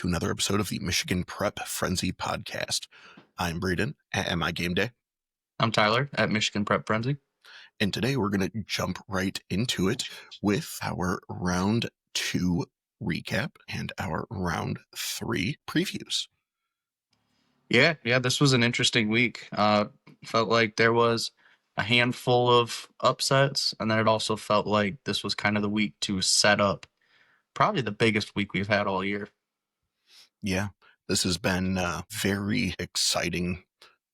to another episode of the Michigan Prep Frenzy podcast. I'm Brayden at My Game Day. I'm Tyler at Michigan Prep Frenzy. And today we're going to jump right into it with our round 2 recap and our round 3 previews. Yeah, this was an interesting week. Felt like there was a handful of upsets, and then it also felt like this was kind of the week to set up probably the biggest week we've had all year. Yeah, this has been a very exciting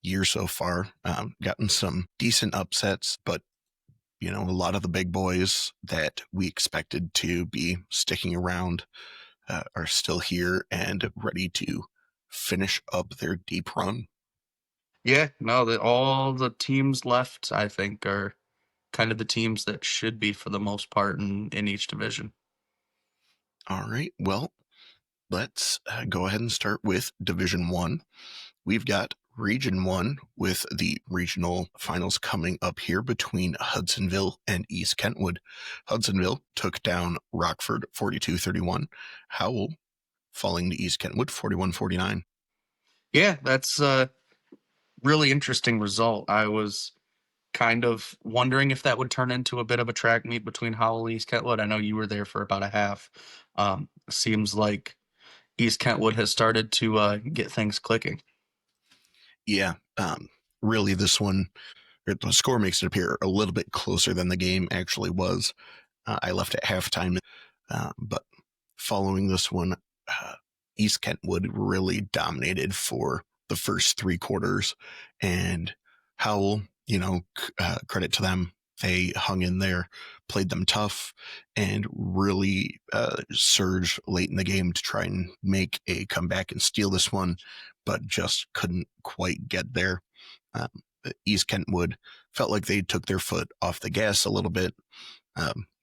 year so far. Gotten some decent upsets, but a lot of the big boys that we expected to be sticking around are still here and ready to finish up their deep run. Yeah, no, all the teams left, I think, are kind of the teams that should be for the most part in each division. All right, well, let's go ahead and start with Division 1. We've got Region 1 with the regional finals coming up here between Hudsonville and East Kentwood. Hudsonville took down Rockford 42-31. Howell falling to East Kentwood 41-49. Yeah, that's a really interesting result. I was kind of wondering if that would turn into a bit of a track meet between Howell and East Kentwood. I know you were there for about a half. Seems like East Kentwood has started to get things clicking. Yeah, really this one, the score makes it appear a little bit closer than the game actually was. I left at halftime, but following this one, East Kentwood really dominated for the first 3 quarters, and Howell, credit to them, they hung in there, played them tough, and really surged late in the game to try and make a comeback and steal this one, but just couldn't quite get there. East Kentwood felt like they took their foot off the gas a little bit.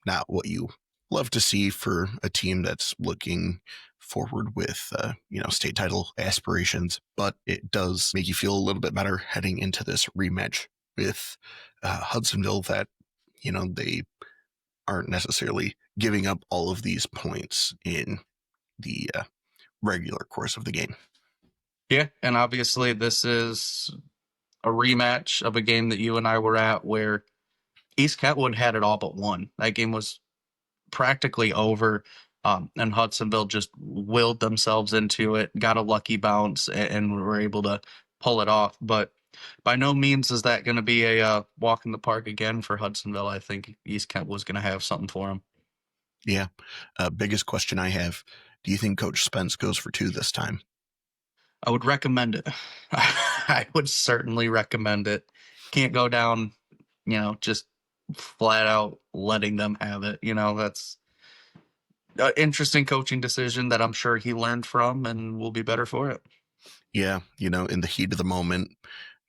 Not what you love to see for a team that's looking forward with, state title aspirations, but it does make you feel a little bit better heading into this rematch with Hudsonville that, they aren't necessarily giving up all of these points in the regular course of the game. Yeah, and obviously this is a rematch of a game that you and I were at where East Kentwood had it all but one. That game was practically over, and Hudsonville just willed themselves into it, got a lucky bounce, and were able to pull it off. But by no means is that going to be a walk in the park again for Hudsonville. I think East Kent was going to have something for them. Yeah. Biggest question I have, do you think Coach Spence goes for 2 this time? I would recommend it. I would certainly recommend it. Can't go down, just flat out letting them have it. That's an interesting coaching decision that I'm sure he learned from and will be better for it. Yeah, in the heat of the moment,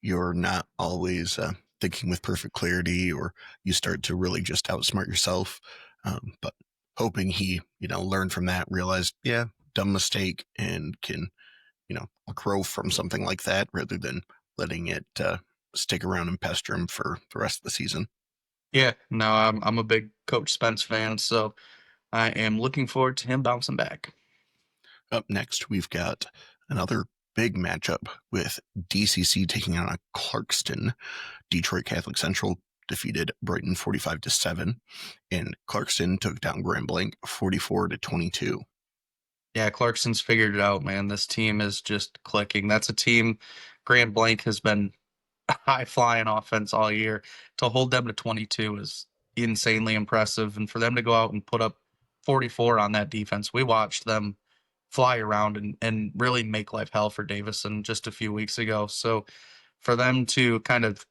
you're not always thinking with perfect clarity, or you start to really just outsmart yourself. But hoping he, learned from that, realized, yeah, dumb mistake, and can, grow from something like that rather than letting it stick around and pester him for the rest of the season. Yeah, no, I'm a big Coach Spence fan, so I am looking forward to him bouncing back. Up next, we've got another big matchup with DCC taking on Clarkston. Detroit Catholic Central defeated Brayden 45-7, and Clarkston took down Grand Blanc 44-22. Yeah, Clarkson's figured it out, man. This team is just clicking. That's a team. Grand Blanc has been high flying offense all year. To hold them to 22 is insanely impressive, and for them to go out and put up 44 on that defense, we watched them fly around and really make life hell for Davison just a few weeks ago. So for them to kind of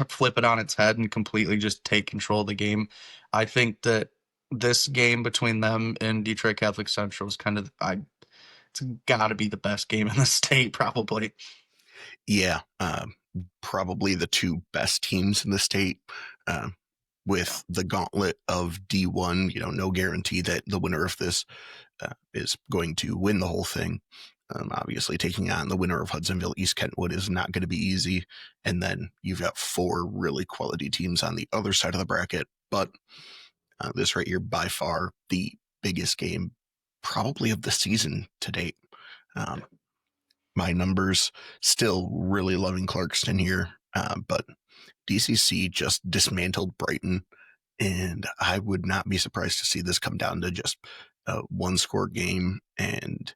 flip it on its head and completely just take control of the game, I think that this game between them and Detroit Catholic Central is it's got to be the best game in the state, probably. Yeah, probably the 2 best teams in the state, with the gauntlet of D1. No guarantee that the winner of this is going to win the whole thing. Obviously, taking on the winner of Hudsonville East Kentwood is not going to be easy. And then you've got 4 really quality teams on the other side of the bracket. But this right here, by far the biggest game probably of the season to date. Um, my numbers still really loving Clarkston here, but DCC just dismantled Brighton, and I would not be surprised to see this come down to just a one score game. And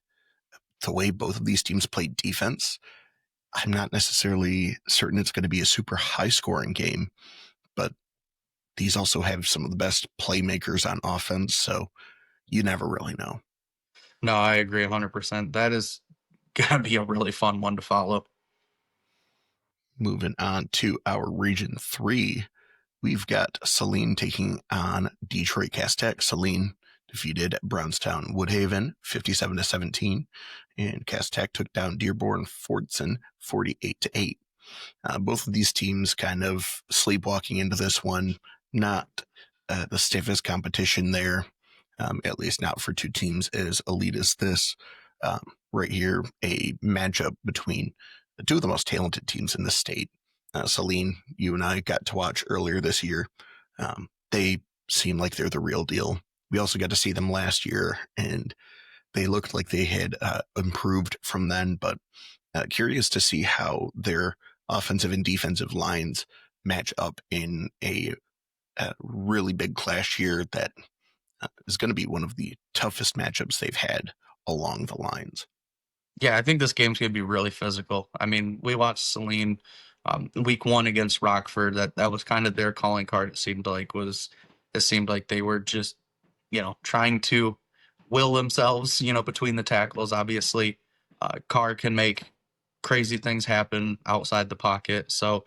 the way both of these teams play defense, I'm not necessarily certain it's going to be a super high scoring game, but these also have some of the best playmakers on offense, so you never really know. No, I agree 100%. That is gonna be a really fun one to follow. Moving on to our Region 3, we've got Saline taking on Detroit Castech. Saline defeated Brownstown Woodhaven 57-17, and Castech took down Dearborn Fordson 48-8. Both of these teams kind of sleepwalking into this one, not the stiffest competition there, at least not for two teams as elite as this. Um, right here, a matchup between the two of the most talented teams in the state. Celine, you and I got to watch earlier this year. They seem like they're the real deal. We also got to see them last year, and they looked like they had improved from then, but curious to see how their offensive and defensive lines match up in a really big clash here that is going to be one of the toughest matchups they've had along the lines. Yeah, I think this game's gonna be really physical. I mean, we watched Celine week one against Rockford. That was kind of their calling card. It seemed like they were just trying to will themselves between the tackles. Obviously, Carr can make crazy things happen outside the pocket. So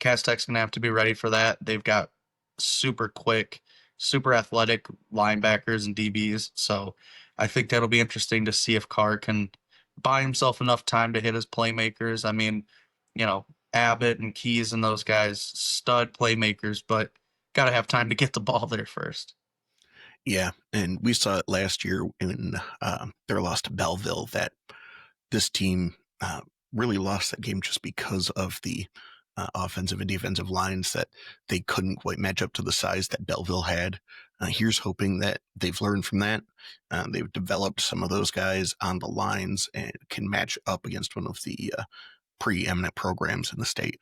Castech's gonna have to be ready for that. They've got super quick, super athletic linebackers and DBs. So I think that'll be interesting to see if Carr can buy himself enough time to hit his playmakers. I mean, Abbott and Keys and those guys, stud playmakers, but got to have time to get the ball there first. Yeah, and we saw it last year in their loss to Belleville that this team really lost that game just because of the offensive and defensive lines that they couldn't quite match up to the size that Belleville had. Here's hoping that they've learned from that. They've developed some of those guys on the lines and can match up against one of the preeminent programs in the state.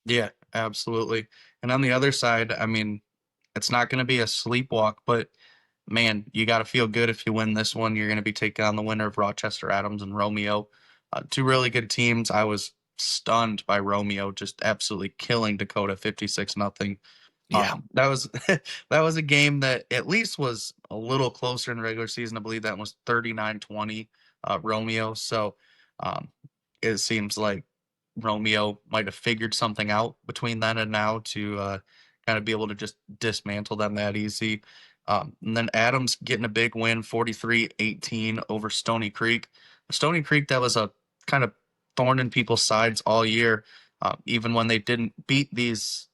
Yeah, absolutely. And on the other side, I mean, it's not going to be a sleepwalk, but man, you got to feel good if you win this one. You're going to be taking on the winner of Rochester Adams and Romeo. Two really good teams. I was stunned by Romeo just absolutely killing Dakota 56-0. Yeah, That was that was a game that at least was a little closer in the regular season. I believe that was 39-20 Romeo. So um, it seems like Romeo might have figured something out between then and now to kind of be able to just dismantle them that easy. And then Adams getting a big win, 43-18 over Stony Creek. Stony Creek, that was a kind of thorn in people's sides all year. Even when they didn't beat these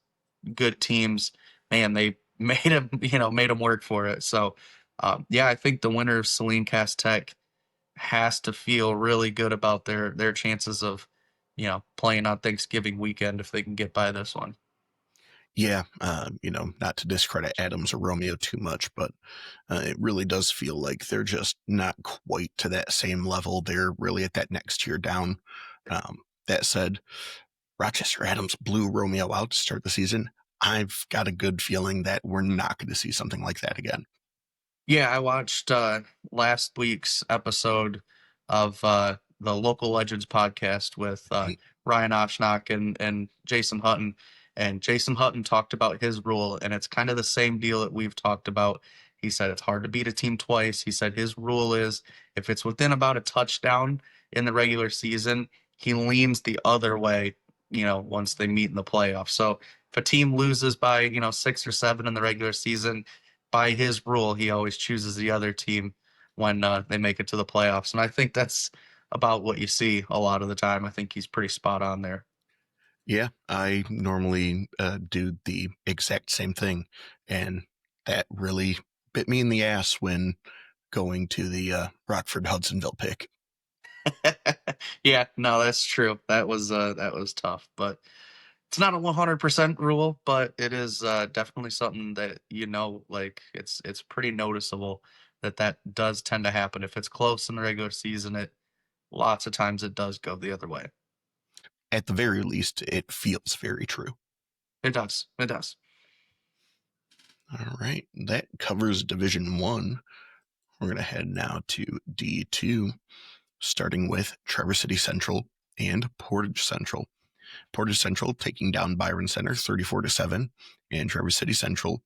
good teams, man, they made them work for it. So, yeah, I think the winner of Saline Cast Tech has to feel really good about their chances of, playing on Thanksgiving weekend if they can get by this one. yeah. Not to discredit Adams or Romeo too much, but it really does feel like they're just not quite to that same level. They're really at that next tier down. That said, Rochester Adams blew Romeo out to start the season. I've got a good feeling that we're not going to see something like that again. Yeah, I watched last week's episode of the Local Legends podcast with Ryan Oshnock and Jason Hutton. And Jason Hutton talked about his rule, and it's kind of the same deal that we've talked about. He said it's hard to beat a team twice. He said his rule is if it's within about a touchdown in the regular season, he leans the other way, once they meet in the playoffs. So if a team loses by, 6 or 7 in the regular season, by his rule, he always chooses the other team when they make it to the playoffs. And I think that's about what you see a lot of the time. I think he's pretty spot on there. Yeah, I normally do the exact same thing. And that really bit me in the ass when going to the Rockford Hudsonville pick. Yeah, no, that's true. That was tough, but it's not a 100% rule, but it is definitely something that like it's pretty noticeable that does tend to happen if it's close in the regular season. lots of times it does go the other way. At the very least, it feels very true. It does. It does. All right, that covers Division 1. We're going to head now to D2, starting with Traverse City Central and Portage Central. Portage Central taking down Byron Center 34-7, and Traverse City Central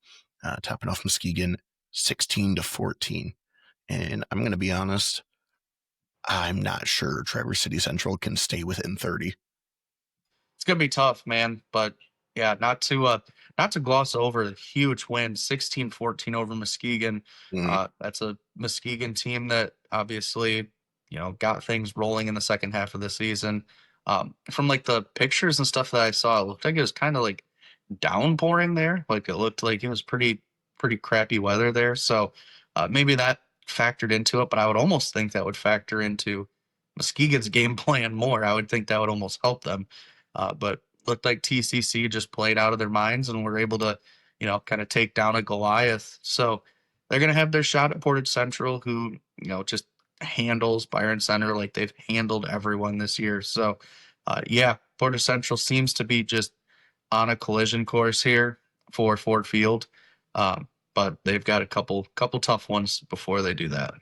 topping off Muskegon 16-14. And I'm going to be honest, I'm not sure Traverse City Central can stay within 30. It's gonna be tough, man. But yeah, not to gloss over the huge win, 16-14 over Muskegon. Mm, That's a Muskegon team that obviously, got things rolling in the second half of the season. From like the pictures and stuff that I saw, it looked like it was kind of like downpouring there. Like it looked like it was pretty crappy weather there. So maybe that factored into it, but I would almost think that would factor into Muskegon's game plan more. I would think that would almost help them. But looked like TCC just played out of their minds and were able to, kind of take down a Goliath. So they're going to have their shot at Portage Central, who, just handles Byron Center like they've handled everyone this year. So, yeah, Portage Central seems to be just on a collision course here for Ford Field. But they've got a couple tough ones before they do that.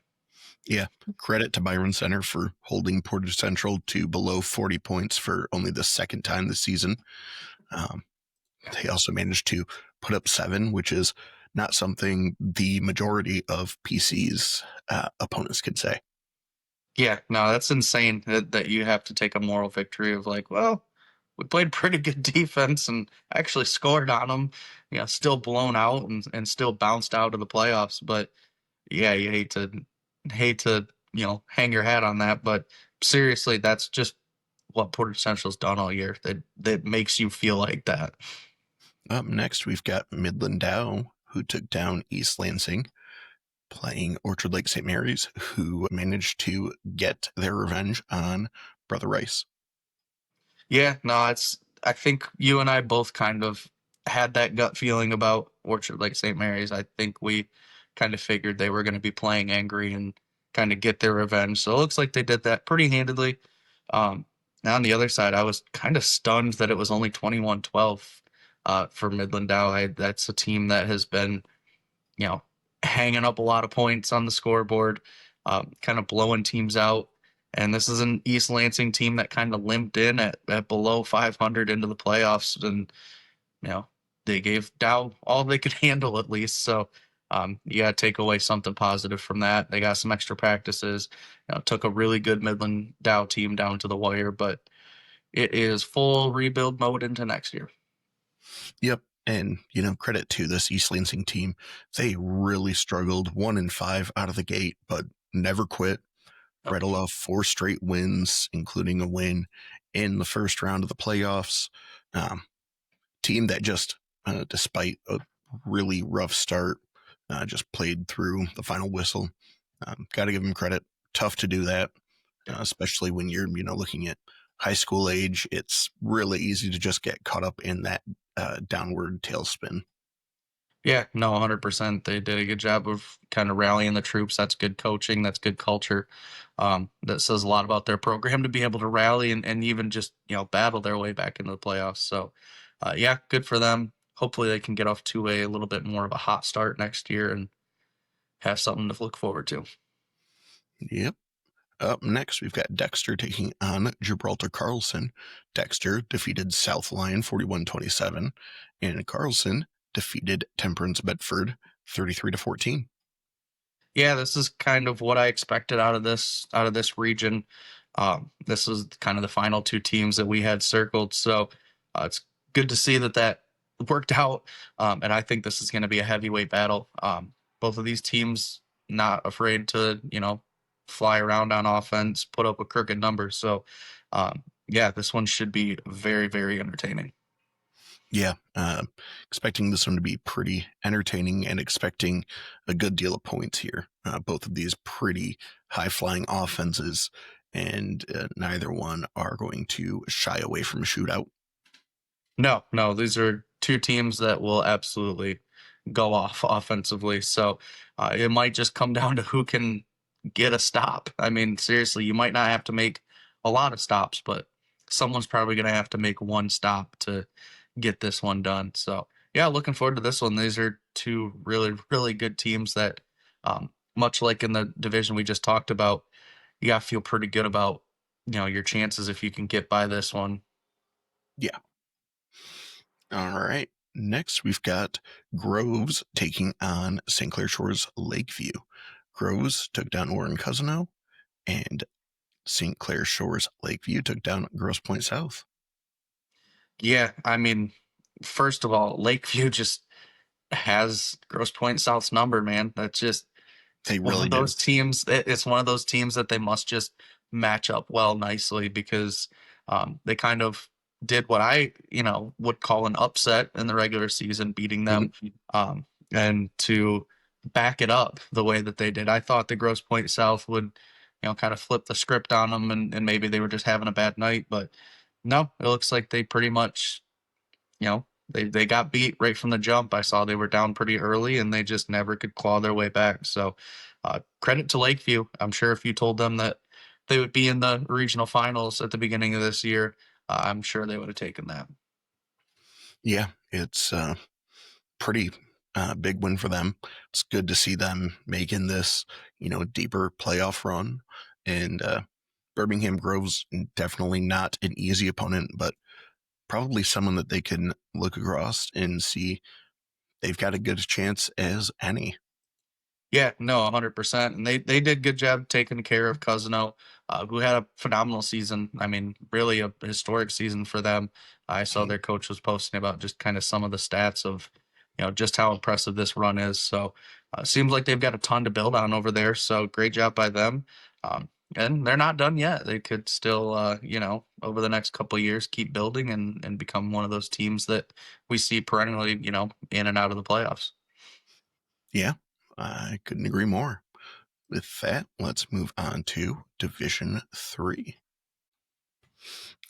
yeah, credit to Byron Center for holding Portage Central to below 40 points for only the second time this season. Um, they also managed to put up 7, which is not something the majority of PC's opponents could say. Yeah, no, that's insane that you have to take a moral victory of like, well, we played pretty good defense and actually scored on them, still blown out and still bounced out of the playoffs. But yeah, you hate to hang your hat on that. But seriously, that's just what Portage Central's done all year. That makes you feel like that. Up next, we've got Midland Dow, who took down East Lansing, playing Orchard Lake St. Mary's, who managed to get their revenge on Brother Rice. Yeah, no, it's I think you and I both kind of had that gut feeling about Orchard Lake St. Mary's. I think we kind of figured they were going to be playing angry and kind of get their revenge. So it looks like they did that pretty handedly. Now on the other side, I was kind of stunned that it was only 21-12 for Midland Dow. That's a team that has been, you know, hanging up a lot of points on the scoreboard, kind of blowing teams out. And this is an East Lansing team that kind of limped in at below 500 into the playoffs. And, you know, they gave Dow all they could handle at least. So you got to take away something positive from that. They got some extra practices, took a really good Midland Dow team down to the wire, but it is full rebuild mode into next year. Yep. And, credit to this East Lansing team. They really struggled 1-5 out of the gate, but never quit. Rattled off 4 straight wins, including a win in the first round of the playoffs. Team that just, despite a really rough start, just played through the final whistle. Got to give them credit. Tough to do that, especially when you're, looking at high school age. It's really easy to just get caught up in that downward tailspin. Yeah, no, 100%. They did a good job of kind of rallying the troops. That's good coaching. That's good culture. That says a lot about their program to be able to rally and even just, battle their way back into the playoffs. So, yeah, good for them. Hopefully they can get off to a little bit more of a hot start next year and have something to look forward to. Yep. Up next, we've got Dexter taking on Gibraltar Carlson. Dexter defeated South Lyon 41-27, and Carlson defeated Temperance Bedford 33-14. Yeah, this is kind of what I expected out of this region. This is kind of the final two teams that we had circled, so it's good to see that worked out. And I think this is going to be a heavyweight battle. Both of these teams not afraid to fly around on offense, put up a crooked number. So yeah, this one should be very very entertaining. Yeah, expecting this one to be pretty entertaining and expecting a good deal of points here. Both of these pretty high flying offenses, and neither one are going to shy away from a shootout. No, no, these are two teams that will absolutely go off offensively. So it might just come down to who can get a stop. I mean, seriously, you might not have to make a lot of stops, but someone's probably going to have to make one stop to get this one done. So, yeah, looking forward to this one. These are two really, really good teams that, much like in the division we just talked about, you got to feel pretty good about, your chances if you can get by this one. Yeah. All right. Next, we've got Groves taking on St. Clair Shores Lakeview. Groves took down Warren Cousino, and St. Clair Shores Lakeview took down Grosse Pointe South. Yeah, I mean, first of all, Lakeview just has Grosse Pointe South's number, man. That's just They one really of do. those teams. It's one of those teams that they must just match up well nicely because they kind of did what I, would call an upset in the regular season, beating Mhm. them. And to back it up the way that they did, I thought the Grosse Pointe South would, kind of flip the script on them and maybe they were just having a bad night. But no, it looks like they pretty much they got beat right from the jump. I saw they were down pretty early and they just never could claw their way back. So credit to Lakeview. I'm sure if you told them that they would be in the regional finals at the beginning of this year, I'm sure they would have taken that. Yeah, it's a pretty big win for them. It's good to see them making this, deeper playoff run. And Birmingham Grove's definitely not an easy opponent, but probably someone that they can look across and see they've got a good chance as any. Yeah, no, 100%. And they did good job taking care of Cousino, who had a phenomenal season. I mean, really a historic season for them. I saw their coach was posting about just kind of some of the stats of, just how impressive this run is. So seems like they've got a ton to build on over there. So great job by them. And they're not done yet. They could still, over the next couple of years, keep building and become one of those teams that we see perennially, in and out of the playoffs. Yeah, I couldn't agree more. With that, let's move on to Division 3.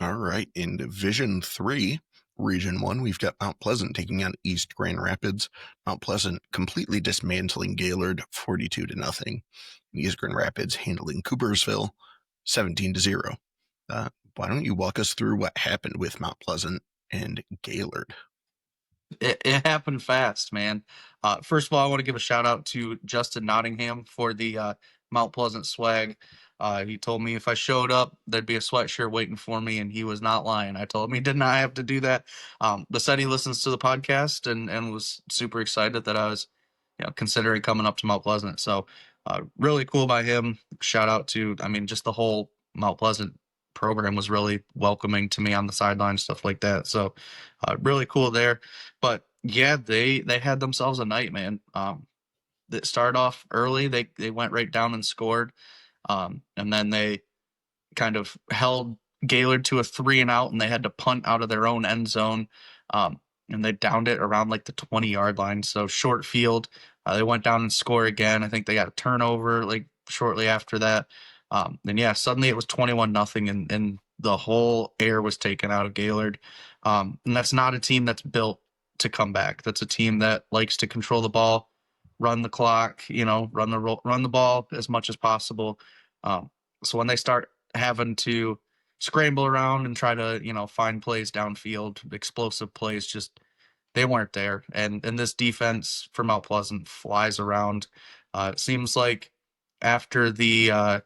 All right, in Division 3, Region 1, we've got Mount Pleasant taking on East Grand Rapids. Mount Pleasant completely dismantling Gaylord 42 to nothing. East Grand Rapids handling Coopersville 17 to 0. Why don't you walk us through what happened with Mount Pleasant and Gaylord? It happened fast, man. First of all, I want to give a shout out to Justin Nottingham for the Mount Pleasant swag. He told me if I showed up, there'd be a sweatshirt waiting for me, and he was not lying. I told him he did not have to do that. But said he listens to the podcast and was super excited that I was, considering coming up to Mount Pleasant. So really cool by him. Shout out to, I mean, just the whole Mount Pleasant program was really welcoming to me on the sideline, stuff like that. So really cool there. But yeah, they had themselves a night, man. That started off early. They went right down and scored, and then they kind of held Gaylord to a 3-and-out, and they had to punt out of their own end zone. Um, and they downed it around like the 20-yard line. So short field. They went down and scored again. I think they got a turnover like shortly after that. And yeah, suddenly it was 21-0, and the whole air was taken out of Gaylord. And that's not a team that's built to come back. That's a team that likes to control the ball, run the clock, run the ball as much as possible. So when they start having to scramble around and try to, find plays downfield, explosive plays, just they weren't there. And this defense from Mount Pleasant flies around. It seems like after the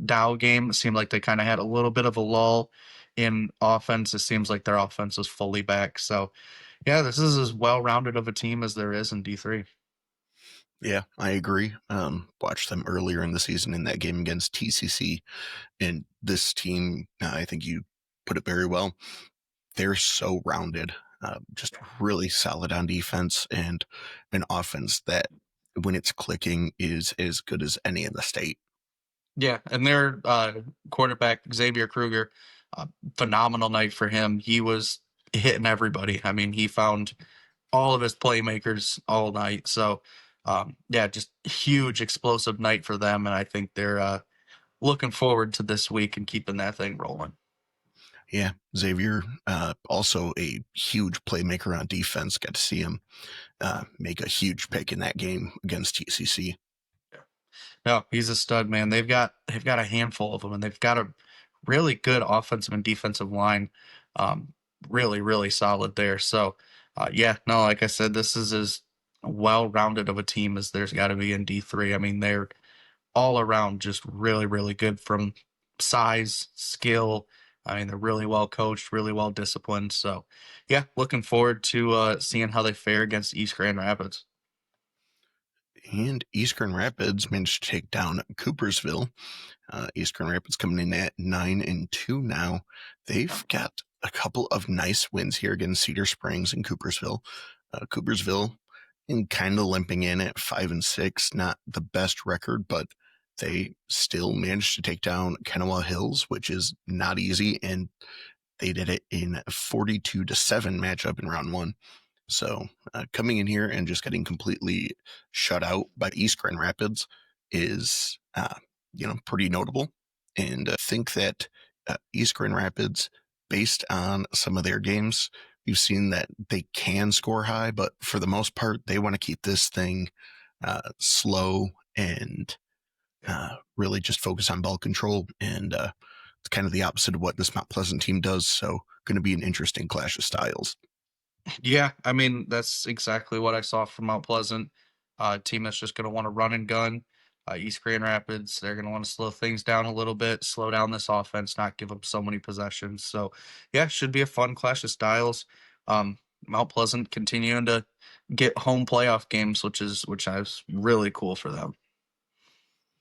Dow game, it seemed like they kind of had a little bit of a lull in offense. It seems like their offense is fully back. So yeah, this is as well rounded of a team as there is in D3. Yeah, I agree. Watched them earlier in the season in that game against TCC, and this team, I think you put it very well. They're so rounded, just really solid on defense and an offense that, when it's clicking, is as good as any in the state. Yeah, and their quarterback Xavier Kruger, uh, phenomenal night for him. He was hitting everybody. I mean, he found all of his playmakers all night. So, yeah, just huge explosive night for them, and I think they're looking forward to this week and keeping that thing rolling. Yeah, Xavier, also a huge playmaker on defense. Got to see him make a huge pick in that game against TCC. no, he's a stud, man. They've got a handful of them, and they've got a really good offensive and defensive line. Um, really, really solid there. So, yeah, no, like I said, this is as well-rounded of a team as there's got to be in D3. I mean, they're all around just really, really good from size, skill. I mean, they're really well coached, really well disciplined. So, yeah, looking forward to seeing how they fare against East Grand Rapids. And East Grand Rapids managed to take down Coopersville. East Grand Rapids coming in at 9-2 now. They've got a couple of nice wins here against Cedar Springs and Coopersville. Coopersville in kind of limping in at 5-6, not the best record, but they still managed to take down Kanawha Hills, which is not easy, and they did it in a 42-7 matchup in round one. So coming in here and just getting completely shut out by East Grand Rapids is, pretty notable. And I think that East Grand Rapids, based on some of their games, you've seen that they can score high, but for the most part, they want to keep this thing slow and really just focus on ball control. And it's kind of the opposite of what this Mount Pleasant team does. So going to be an interesting clash of styles. Yeah, I mean, that's exactly what I saw from Mount Pleasant. A team that's just going to want to run and gun. East Grand Rapids, they're going to want to slow things down a little bit, slow down this offense, not give up so many possessions. So, yeah, should be a fun clash of styles. Mount Pleasant continuing to get home playoff games, which is really cool for them.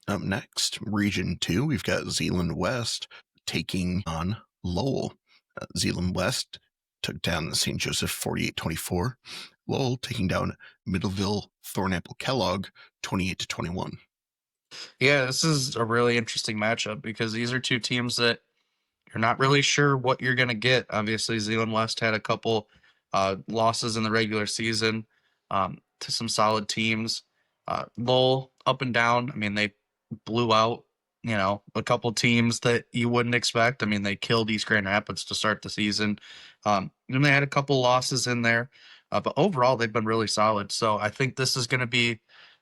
Up next, Region 2, we've got Zeeland West taking on Lowell. Zeeland West took down the St. Joseph 48-24. Lowell taking down Middleville Thornapple Kellogg 28-21. Yeah, this is a really interesting matchup because these are two teams that you're not really sure what you're going to get. Obviously, Zealand West had a couple losses in the regular season to some solid teams. Lowell up and down. I mean, they blew out, a couple teams that you wouldn't expect. I mean, they killed East Grand Rapids to start the season. And they had a couple losses in there, but overall, they've been really solid. So I think this is going to be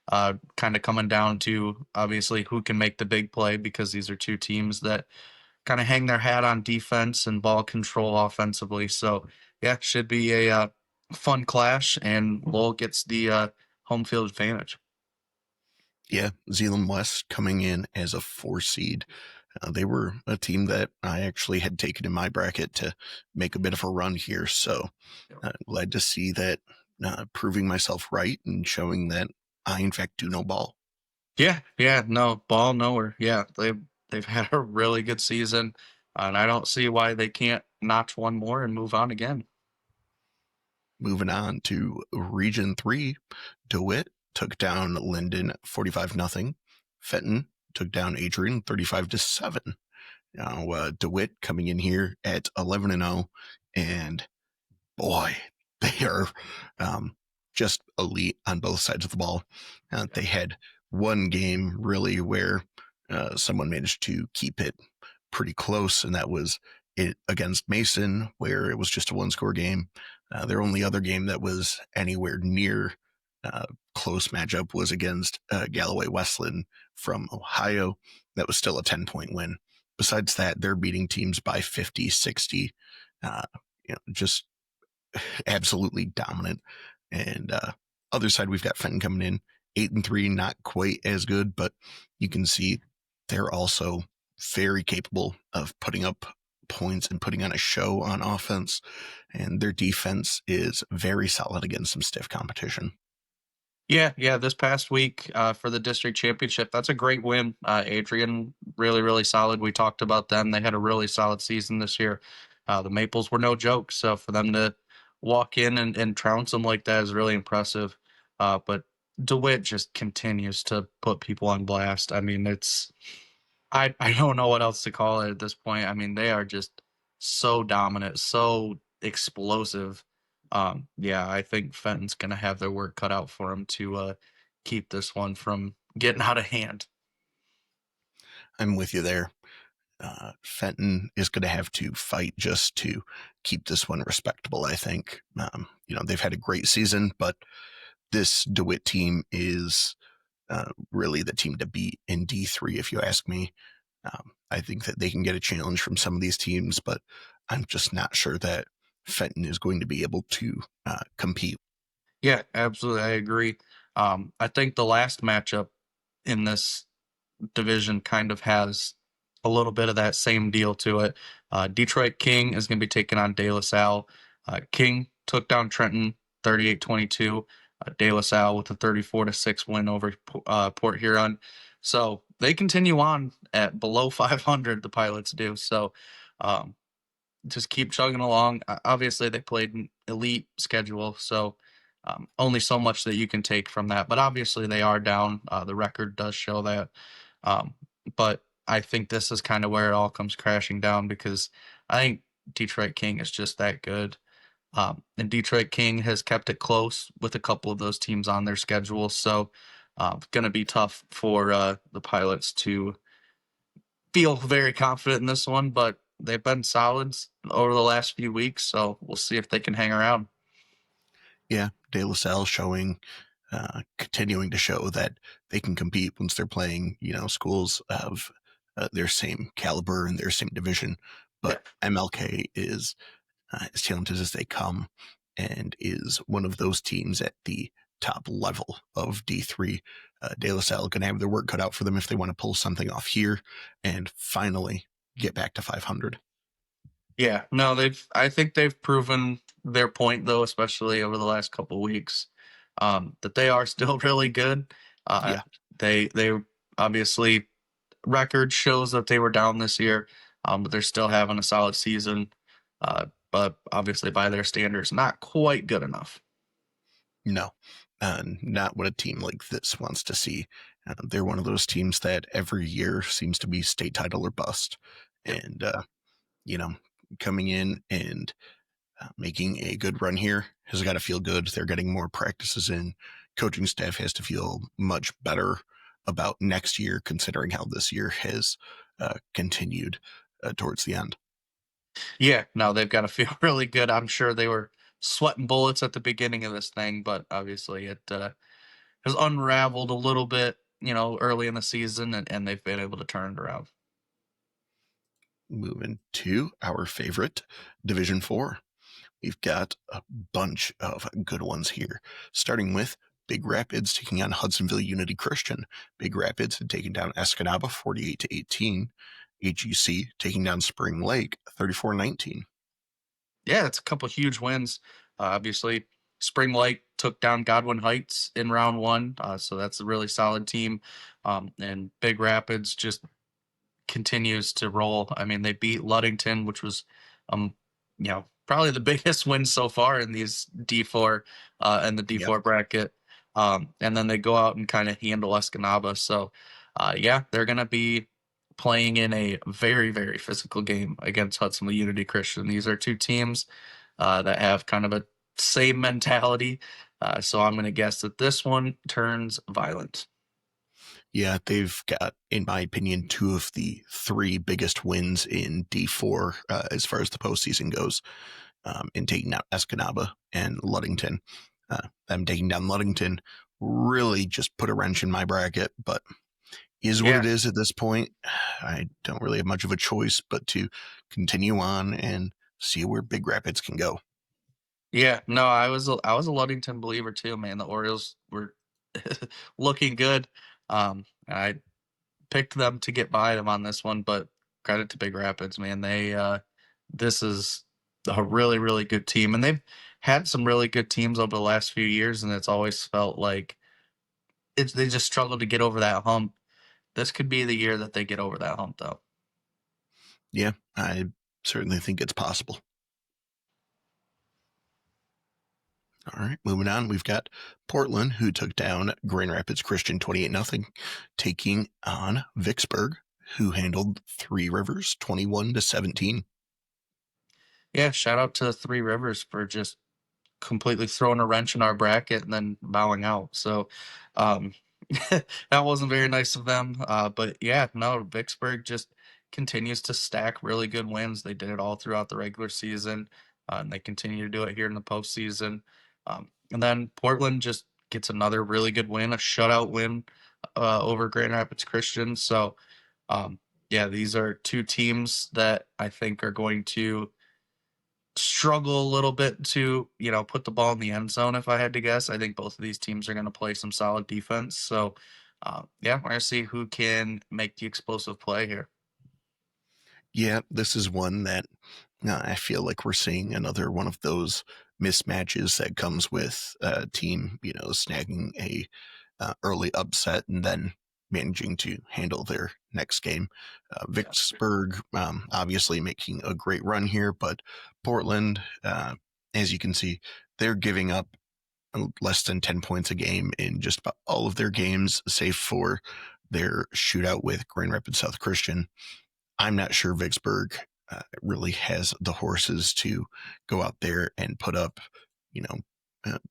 kind of coming down to obviously who can make the big play because these are two teams that kind of hang their hat on defense and ball control offensively. So yeah, should be a fun clash, and Lowell gets the home field advantage. Yeah, Zeeland West coming in as a 4 seed. They were a team that I actually had taken in my bracket to make a bit of a run here. So glad to see that proving myself right and showing that I, in fact, do know ball. Yeah, yeah, no ball nowhere. Yeah, they've had a really good season, and I don't see why they can't notch one more and move on again. Moving on to Region 3, DeWitt took down Linden 45-0. Fenton took down Adrian 35-7. Now, DeWitt coming in here at 11-0, and boy, they are just elite on both sides of the ball. They had one game really where someone managed to keep it pretty close, and that was it against Mason, where it was just a one-score game. Their only other game that was anywhere near close matchup was against Galloway Westland from Ohio. That was still a 10-point win. Besides that, they're beating teams by 50, 60, just absolutely dominant. And other side, we've got Fenton coming in 8-3, not quite as good, but you can see they're also very capable of putting up points and putting on a show on offense. And their defense is very solid against some stiff competition. Yeah, yeah. This past week for the district championship, that's a great win. Adrian, really, really solid. We talked about them. They had a really solid season this year. The Maples were no joke. So for them to walk in and trounce them like that is really impressive. But DeWitt just continues to put people on blast. I mean, I don't know what else to call it at this point. I mean, they are just so dominant, so explosive. Yeah, I think Fenton's gonna have their work cut out for them to keep this one from getting out of hand. I'm with you there. Fenton is going to have to fight just to keep this one respectable, I think. They've had a great season, but this DeWitt team is really the team to beat in D3, if you ask me. I think that they can get a challenge from some of these teams, but I'm just not sure that Fenton is going to be able to compete. Yeah, absolutely. I agree. I think the last matchup in this division kind of has a little bit of that same deal to it. Detroit King is going to be taking on De La Salle. King took down Trenton 38-22. De La Salle with a 34-6 win over Port Huron. So they continue on at below 500, the Pilots do. So um, just keep chugging along. Obviously, they played an elite schedule, so only so much that you can take from that. But obviously, they are down. The record does show that. Um, but I think this is kind of where it all comes crashing down because I think Detroit King is just that good. And Detroit King has kept it close with a couple of those teams on their schedule. So it's going to be tough for the Pilots to feel very confident in this one, but they've been solids over the last few weeks, so we'll see if they can hang around. Yeah, De La Salle showing, continuing to show that they can compete once they're playing, schools of their same caliber and their same division. Yeah. But MLK is as talented as they come and is one of those teams at the top level of D3. De La Salle going to have their work cut out for them if they want to pull something off here and finally get back to 500. Yeah, no, I think they've proven their point though, especially over the last couple weeks, that they are still really good. Uh, Yeah, they obviously record shows that they were down this year, but they're still having a solid season. But obviously, by their standards, not quite good enough. no, not what a team like this wants to see. They're one of those teams that every year seems to be state title or bust. Yep. And, you know, coming in and making a good run here has got to feel good. They're getting more practices in. Coaching staff has to feel much better about next year, considering how this year has continued towards the end. Yeah, no, they've got to feel really good. I'm sure they were sweating bullets at the beginning of this thing, but obviously it has unraveled a little bit, early in the season, and they've been able to turn it around. Moving to our favorite Division 4. We've got a bunch of good ones here, starting with Big Rapids taking on Hudsonville Unity Christian. Big Rapids had taken down Escanaba 48-18. AGC taking down Spring Lake 34-19. Yeah, it's a couple huge wins. Obviously, Spring Lake took down Godwin Heights in round one, so that's a really solid team. And Big Rapids just continues to roll. I mean, they beat Ludington, which was, probably the biggest win so far in these D4 and the Yep. D4 bracket. And then they go out and kind of handle Escanaba. So, yeah, they're going to be playing in a very, very physical game against Hudsonville Unity Christian. These are two teams that have kind of a same mentality. So I'm going to guess that this one turns violent. Yeah, they've got, in my opinion, two of the three biggest wins in D4 as far as the postseason goes, in taking out Escanaba and Ludington. Them taking down Ludington really just put a wrench in my bracket, but is what Yeah. it is at this point. I don't really have much of a choice but to continue on and see where Big Rapids can go. Yeah, no, I was a Ludington believer too, man. The Orioles were looking good. I picked them to get by them on this one, but credit to Big Rapids, man. This is a really, really good team, and they've had some really good teams over the last few years, and it's always felt like they just struggled to get over that hump. This could be the year that they get over that hump, though. Yeah, I certainly think it's possible. All right, moving on. We've got Portland, who took down Grand Rapids Christian 28-0, taking on Vicksburg, who handled Three Rivers 21-17. Yeah, shout out to Three Rivers for just completely throwing a wrench in our bracket and then bowing out. So um, that wasn't very nice of them. But yeah, no, Vicksburg just continues to stack really good wins. They did it all throughout the regular season, and they continue to do it here in the postseason. And then Portland just gets another really good win, a shutout win over Grand Rapids Christian. So, um, yeah, these are two teams that I think are going to struggle a little bit to, put the ball in the end zone. If I had to guess, I think both of these teams are going to play some solid defense. So, yeah, we're going to see who can make the explosive play here. Yeah, this is one that I feel like we're seeing another one of those mismatches that comes with a team, snagging a early upset and then managing to handle their next game. Yeah. Vicksburg, obviously making a great run here, but Portland, as you can see, they're giving up less than 10 points a game in just about all of their games, save for their shootout with Grand Rapids South Christian. I'm not sure Vicksburg really has the horses to go out there and put up,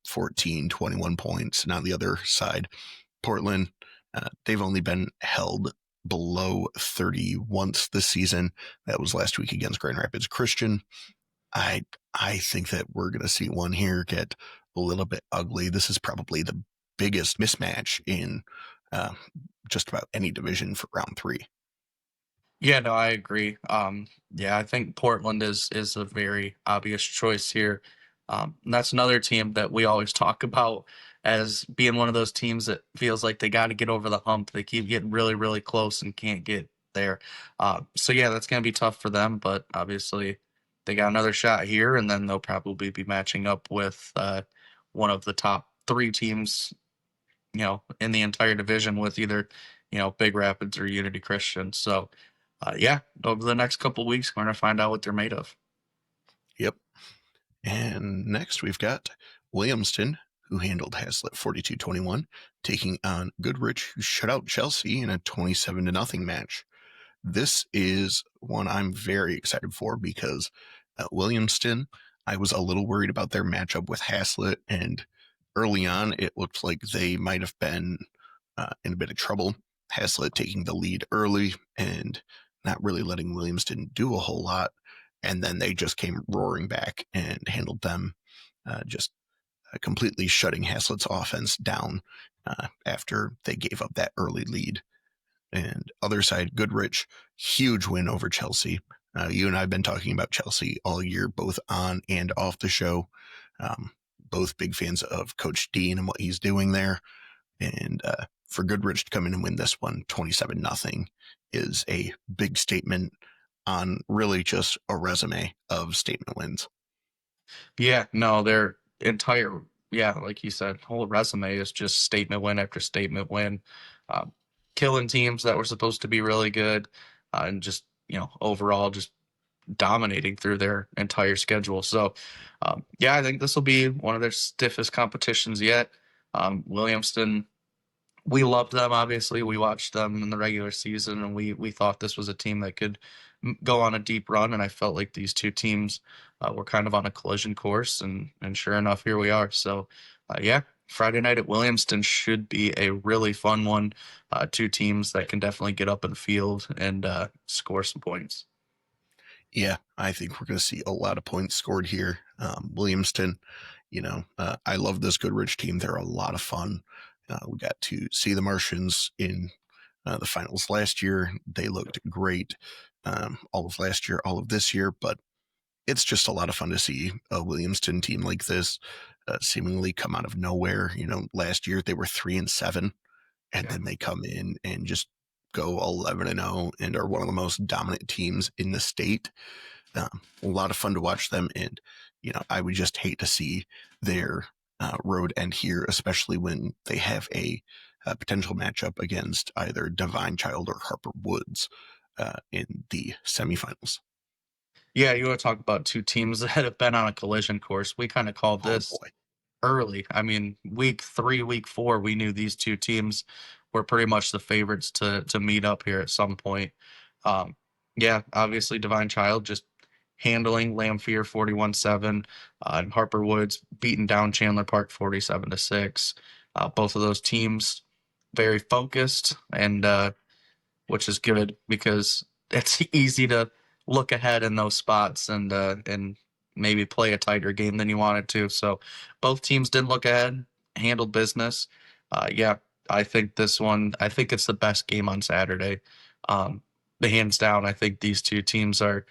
14, 21 points. And on the other side, Portland, they've only been held below 30 once this season. That was last week against Grand Rapids Christian. I I think that we're going to see one here get a little bit ugly. This is probably the biggest mismatch in uh, just about any division for round three. Yeah, no, I agree. Yeah, I think Portland is a very obvious choice here. And that's another team that we always talk about as being one of those teams that feels like they got to get over the hump. They keep getting really, really close and can't get there. So yeah, that's going to be tough for them. But obviously, they got another shot here, and then they'll probably be matching up with one of the top three teams, in the entire division with either, Big Rapids or Unity Christian. So, yeah, over the next couple weeks, we're going to find out what they're made of. Yep. And next we've got Williamston, who handled Haslett 42-21, taking on Goodrich, who shut out Chelsea in a 27-0 match. This is one I'm very excited for because Williamston, I was a little worried about their matchup with Haslett, and early on it looked like they might have been in a bit of trouble. Haslett taking the lead early and not really letting Williamston do a whole lot. And then they just came roaring back and handled them, just completely shutting Haslett's offense down after they gave up that early lead. And other side, Goodrich, huge win over Chelsea. You and I have been talking about Chelsea all year, both on and off the show. Um, both big fans of Coach Dean and what he's doing there. And for Goodrich to come in and win this one 27-0 is a big statement on really just a resume of statement wins. Yeah, no, their entire, yeah, like you said, whole resume is just statement win after statement win, um, killing teams that were supposed to be really good, and just, overall just dominating through their entire schedule. So, yeah, I think this will be one of their stiffest competitions yet. Williamston, we loved them. Obviously, we watched them in the regular season, and we thought this was a team that could go on a deep run. And I felt like these two teams were kind of on a collision course, and sure enough, here we are. So, yeah, Friday night at Williamston should be a really fun one. Two teams that can definitely get up in the field and score some points. Yeah, I think we're going to see a lot of points scored here. Williamston, I love this Goodrich team. They're a lot of fun. We got to see the Martians in the finals last year. They looked great all of last year, all of this year, but it's just a lot of fun to see a Williamston team like this seemingly come out of nowhere. Last year they were 3-7, and Yeah. then they come in and just go 11-0 and are one of the most dominant teams in the state. A lot of fun to watch them, and I would just hate to see their road end here, especially when they have a potential matchup against either Divine Child or Harper Woods in the semifinals. Yeah, you want to talk about two teams that have been on a collision course. We kind of called Oh this boy. early. I mean, week 3, week 4, we knew these two teams were pretty much the favorites to meet up here at some point. Um, yeah, obviously Divine Child just handling Lamphir 41-7, and Harper Woods beating down Chandler Park 47-6. Both of those teams very focused, and which is good because it's easy to look ahead in those spots and maybe play a tighter game than you wanted to. So both teams did look ahead. handled business. Yeah, I think this one, I think it's the best game on Saturday. Um, the hands down, I think these two teams are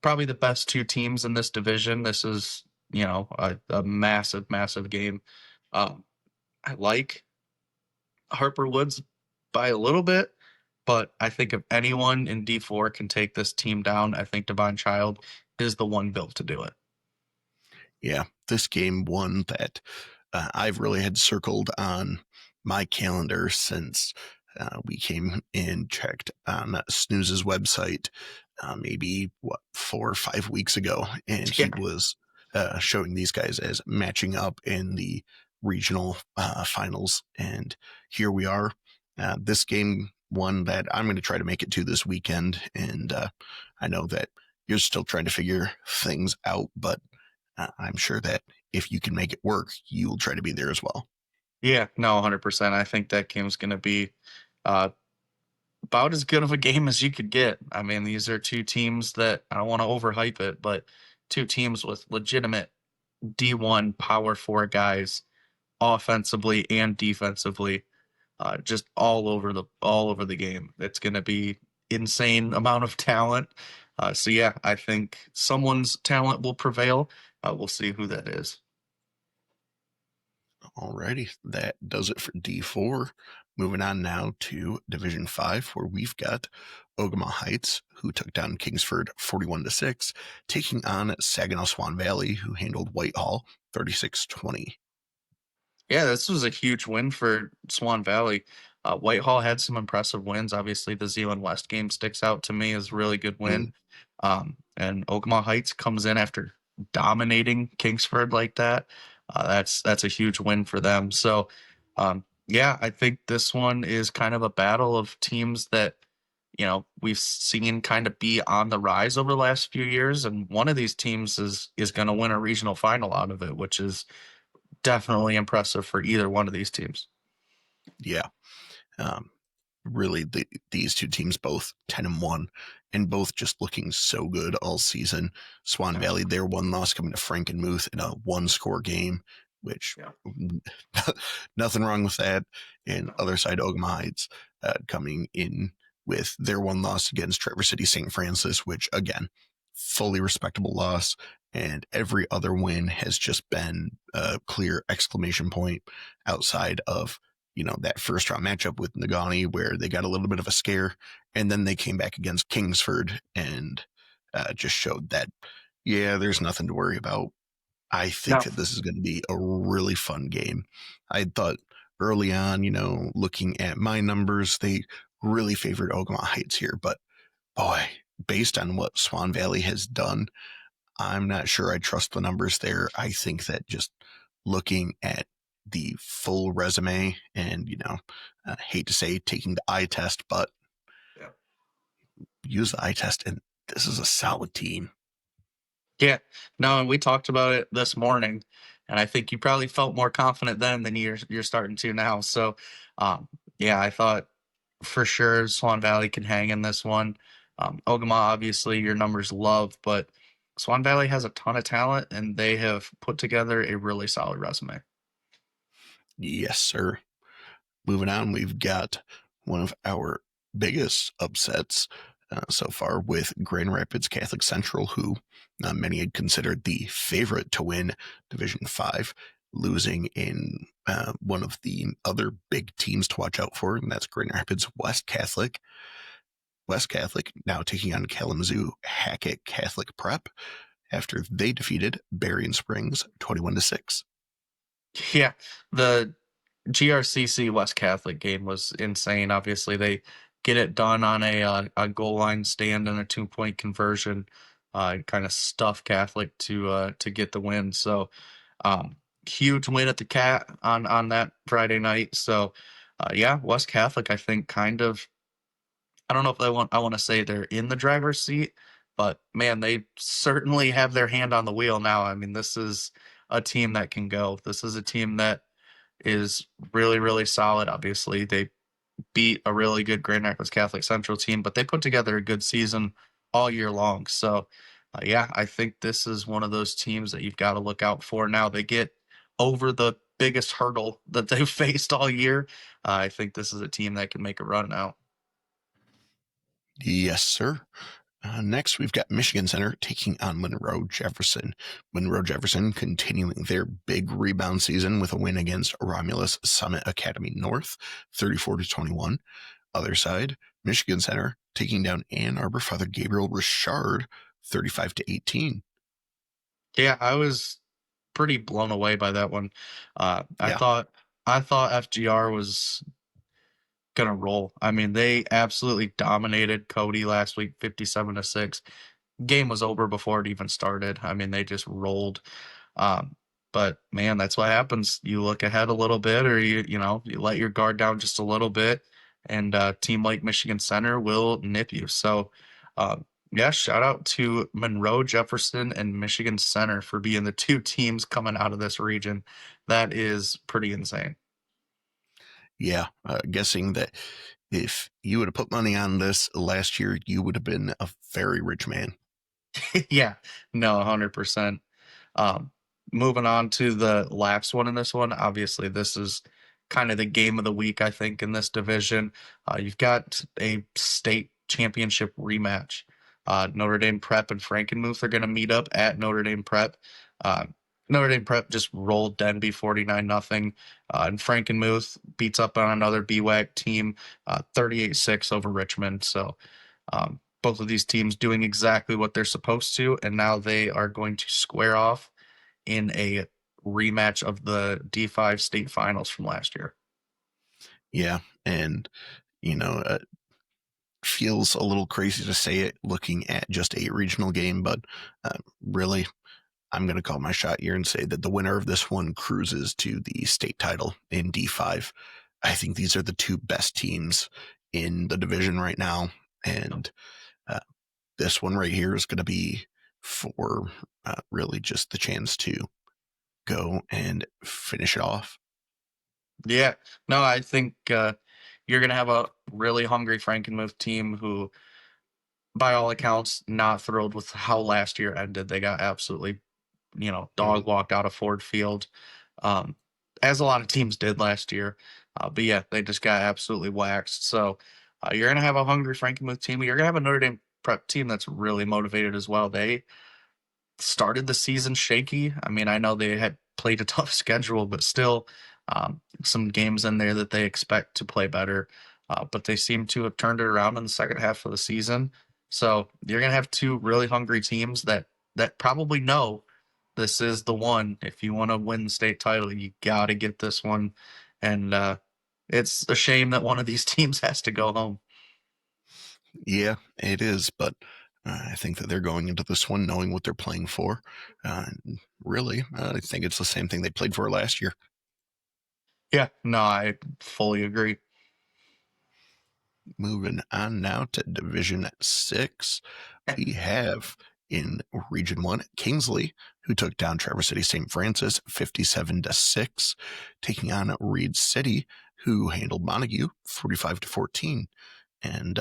probably the best two teams in this division. This is, a massive, massive game. Um, I like Harper Woods by a little bit, but I think if anyone in D4 can take this team down, I think Divine Child is the one built to do it. Yeah, this game one that I've really had circled on my calendar since we came and checked on Snooze's website maybe 4 or 5 weeks ago, and Yeah. he was showing these guys as matching up in the regional finals, and here we are. This game one that I'm going to try to make it to this weekend, and I know that you're still trying to figure things out, but I'm sure that if you can make it work, you'll try to be there as well. Yeah, no, 100%. I think that game's going to be uh, about as good of a game as you could get. I mean, these are two teams that I don't want to overhype it, but two teams with legitimate D1 power four guys offensively and defensively, just all over the game. It's going to be insane amount of talent. So yeah, I think someone's talent will prevail. We'll see who that is. Alrighty, that does it for D4. Moving on now to Division 5, where we've got Ogama Heights, who took down Kingsford 41-6, taking on Saginaw Swan Valley, who handled Whitehall 36-20. Yeah, this was a huge win for Swan Valley. Whitehall had some impressive wins. Obviously, the Zealand West game sticks out to me as a really good win. Mm, And Ogama Heights comes in after dominating Kingsford like that. That's a huge win for them. So, yeah, I think this one is kind of a battle of teams that we've seen kind of be on the rise over the last few years, and one of these teams is going to win a regional final out of it, which is definitely impressive for either one of these teams. yeah, um, really, these two teams both 10-1, and both just looking so good all season. Swan Yeah. Valley, their one loss coming to Frankenmuth in a one-score game, which Yeah. nothing wrong with that. And No. other side, Ogama Heights coming in with their one loss against Traverse City St. Francis, which again, fully respectable loss. And every other win has just been a clear exclamation point outside of that first round matchup with Nagani where they got a little bit of a scare, and then they came back against Kingsford and just showed that, yeah, there's nothing to worry about. I think No. that this is going to be a really fun game. I thought early on, looking at my numbers, they really favored Ogama Heights here, but boy, based on what Swan Valley has done, I'm not sure I trust the numbers there. I think that just looking at the full resume and, I hate to say taking the eye test, but Yeah. use the eye test, and this is a solid team. Yeah. No, and we talked about it this morning, and I think you probably felt more confident then than you're starting to now. So, um, yeah, I thought for sure Swan Valley can hang in this one. Ogama, obviously, your numbers love, but Swan Valley has a ton of talent, and they have put together a really solid resume. Yes, sir. Moving on, we've got one of our biggest upsets so far with Grand Rapids Catholic Central, who many had considered the favorite to win Division 5, losing in one of the other big teams to watch out for, and that's Grand Rapids West Catholic. West Catholic now taking on Kalamazoo Hackett Catholic Prep after they defeated Berrien Springs 21-6. Yeah, the GRCC West Catholic game was insane. Obviously, they get it done on a goal line stand and a 2-point conversion, kind of stuff Catholic to get the win. So, um, huge win at the Cat on that Friday night. So, yeah, West Catholic, I think, kind of. I don't know if I want to say they're in the driver's seat, but man, they certainly have their hand on the wheel now. I mean, this is a team that can go. This is a team that is really, really solid. Obviously, they beat a really good Grand Rapids Catholic Central team, but they put together a good season all year long. So, yeah, I think this is one of those teams that you've got to look out for. Now they get over the biggest hurdle that they've faced all year. I think this is a team that can make a run now. Yes, sir. Next, we've got Michigan Center taking on Monroe Jefferson. Monroe Jefferson continuing their big rebound season with a win against Romulus Summit Academy North, 34-21. Other side, Michigan Center taking down Ann Arbor Father Gabriel Richard, 35-18. Yeah, I was pretty blown away by that one. Uh, I Yeah, thought I thought FGR was gonna roll. I mean, they absolutely dominated Cody last week, 57-6. Game was over before it even started. I mean, they just rolled. Um, but man, that's what happens. You look ahead a little bit, or you let your guard down just a little bit, and team like Michigan Center will nip you. So, yeah, shout out to Monroe Jefferson and Michigan Center for being the two teams coming out of this region. That is pretty insane. yeah. Guessing that if you would have put money on this last year, you would have been a very rich man. Yeah, no, 100%. Um, Moving on to the last one in this one, obviously, this is kind of the game of the week, I think, in this division. You've got a state championship rematch. Notre Dame Prep and Frankenmuth are going to meet up at Notre Dame Prep. Uh, Notre Dame Prep just rolled Denby 49-0, and Frankenmuth beats up on another BWAC team 38-6 over Richmond. So both of these teams doing exactly what they're supposed to, and now they are going to square off in a rematch of the D5 state finals from last year. Yeah, and you know, feels a little crazy to say it looking at just a regional game, but really, I'm going to call my shot here and say that the winner of this one cruises to the state title in D5. I think these are the two best teams in the division right now, and uh, this one right here is going to be for really just the chance to go and finish it off. Yeah, no, I think you're going to have a really hungry Frankenmuth team who, by all accounts, not thrilled with how last year ended. They got absolutely, dog walked out of Ford Field, um, as a lot of teams did last year. But yeah, they just got absolutely waxed. So you're going to have a hungry Frankenmuth team. You're going to have a Notre Dame prep team that's really motivated as well. They started the season shaky. I mean, I know they had played a tough schedule, but still some games in there that they expect to play better. But they seem to have turned it around in the second half of the season. So you're gonna have two really hungry teams that probably know this is the one. If you want to win the state title, you got to get this one. And it's a shame that one of these teams has to go home. Yeah, it is, but I think that they're going into this one knowing what they're playing for. Uh, really, I think it's the same thing they played for last year. Yeah, no, I fully agree. Moving on now to Division 6, we have in Region 1 Kingsley, who took down Traverse City St. Francis 57-6, taking on Reed City, who handled Montague 45-14. And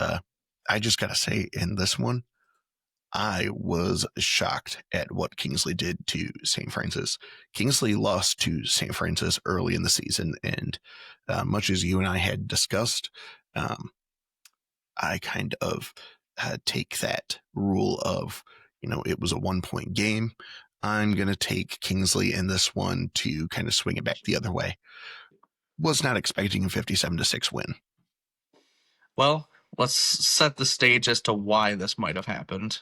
I just got to say, in this one, I was shocked at what Kingsley did to St. Francis. Kingsley lost to St. Francis early in the season, and much as you and I had discussed, um, I kind of take that rule of, it was a 1 point game. I'm going to take Kingsley in this one to kind of swing it back the other way. Was not expecting a 57-6 win. Well, let's set the stage as to why this might have happened.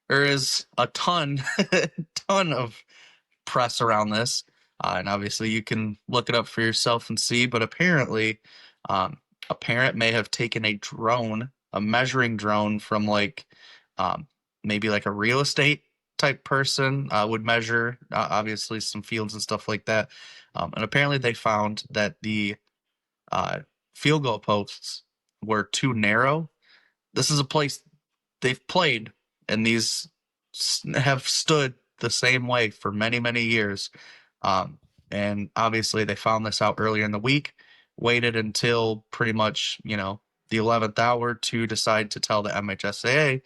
There is a ton, ton of press around this, and obviously you can look it up for yourself and see. But apparently, a parent may have taken a drone, a measuring drone from um, maybe like a real estate type person would measure, obviously some fields and stuff like that. And apparently they found that the uh, field goal posts were too narrow. This is a place they've played, and these have stood the same way for many, many years. Um, and obviously, they found this out earlier in the week, waited until pretty much, the 11th hour to decide to tell the MHSAA.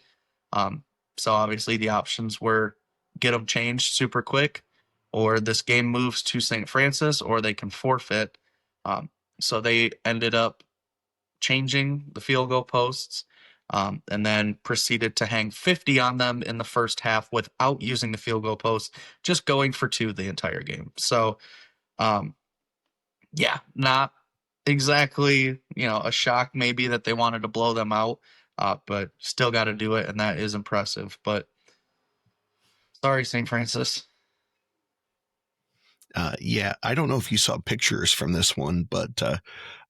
So obviously, the options were get them changed super quick, or this game moves to St. Francis, or they can forfeit. Um, so they ended up changing the field goal posts, and then proceeded to hang 50 on them in the first half without using the field goal post, just going for two the entire game. So, um, yeah, not exactly, a shock maybe that they wanted to blow them out, but still got to do it, and that is impressive. But sorry, St. Francis. Yeah, I don't know if you saw pictures from this one, but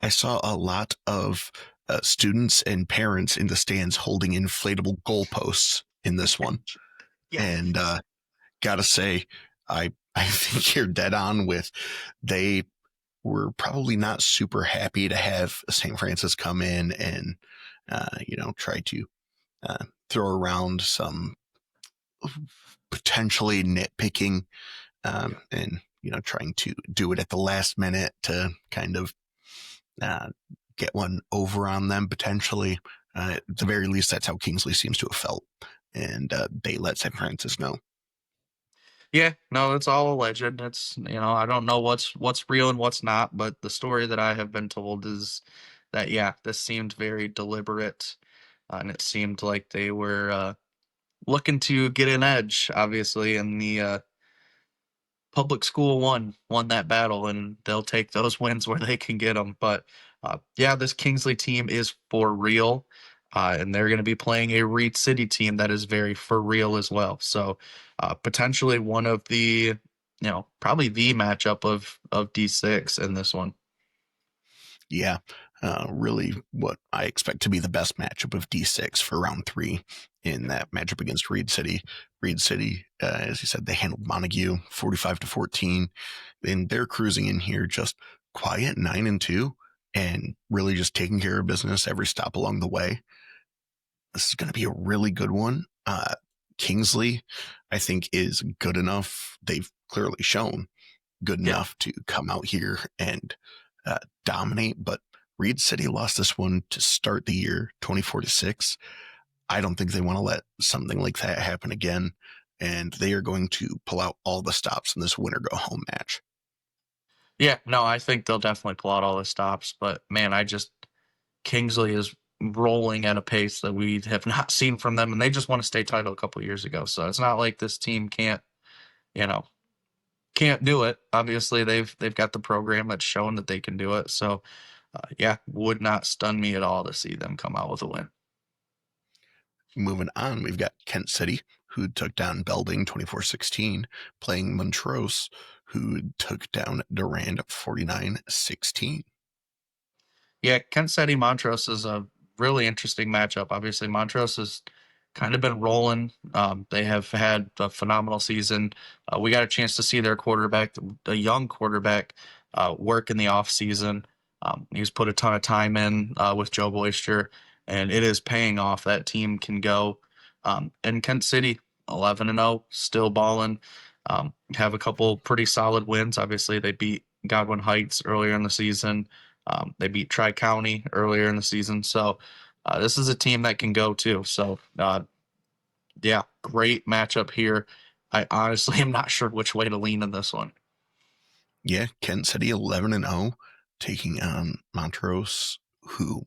I saw a lot of students and parents in the stands holding inflatable goalposts in this one. Yeah, And gotta say, I think you're dead on with they were probably not super happy to have St. Francis come in and try to throw around some potentially nitpicking yeah, and trying to do it at the last minute to kind of uh, get one over on them potentially. At the very least, that's how Kingsley seems to have felt, and they let St. Francis know. yeah. No, it's all alleged. It's I don't know what's real and what's not, but the story that I have been told is that yeah, this seemed very deliberate, and it seemed like they were looking to get an edge, obviously, and the public school won that battle, and they'll take those wins where they can get them. But yeah, this Kingsley team is for real, and they're going to be playing a Reed City team that is very for real as well. So potentially one of the probably the matchup of D6 in this one. Yeah, really what I expect to be the best matchup of D6 for round three in that matchup against Reed City. Reed City, as you said, they handled Montague 45-14, and they're cruising in here just quiet 9-2 and really just taking care of business every stop along the way. This is going to be a really good one. Kingsley, I think, is good enough. They've clearly shown good Yeah. enough to come out here and dominate. But Reed City lost this one to start the year 24-6. I don't think they want to let something like that happen again. And they are going to pull out all the stops in this winner go home match. Yeah, no, I think they'll definitely pull out all the stops. But man, Kingsley is rolling at a pace that we have not seen from them, and they just won a state title a couple years ago. So it's not like this team you know, can't do it. Obviously, they've got the program that's shown that they can do it. So yeah, would not stun me at all to see them come out with a win. Moving on, we've got Kent City, who took down Belding 24-16, playing Montrose, who took down Durand 49-16. Yeah, Kent City Montrose is a really interesting matchup. Obviously, Montrose has kind of been rolling. They have had a phenomenal season. We got a chance to see their quarterback, the young quarterback, work in the off season. He's put a ton of time in with Joe Boyster, and it is paying off. That team can go. And Kent City, 11-0, still balling. Have a couple pretty solid wins. Obviously, they beat Godwin Heights earlier in the season. They beat Tri County earlier in the season, so this is a team that can go too. So yeah, great matchup here. I honestly am not sure which way to lean in this one. Yeah, Kent City 11-0, taking on Montrose, who,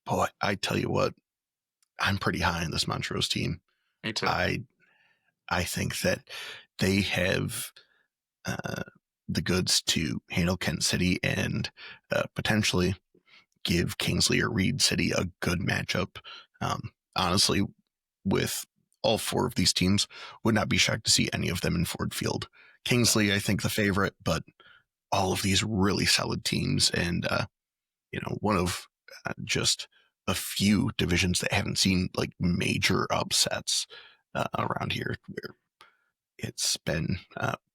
boy, I tell you what, I'm pretty high on this Montrose team. Me too. I I think that they have uh, the goods to handle Kent City and potentially give Kingsley or Reed City a good matchup. Honestly, with all four of these teams, would not be shocked to see any of them in Ford Field. Kingsley, I think, the favorite, but all of these really solid teams, and one of just a few divisions that haven't seen like major upsets around here, where it's been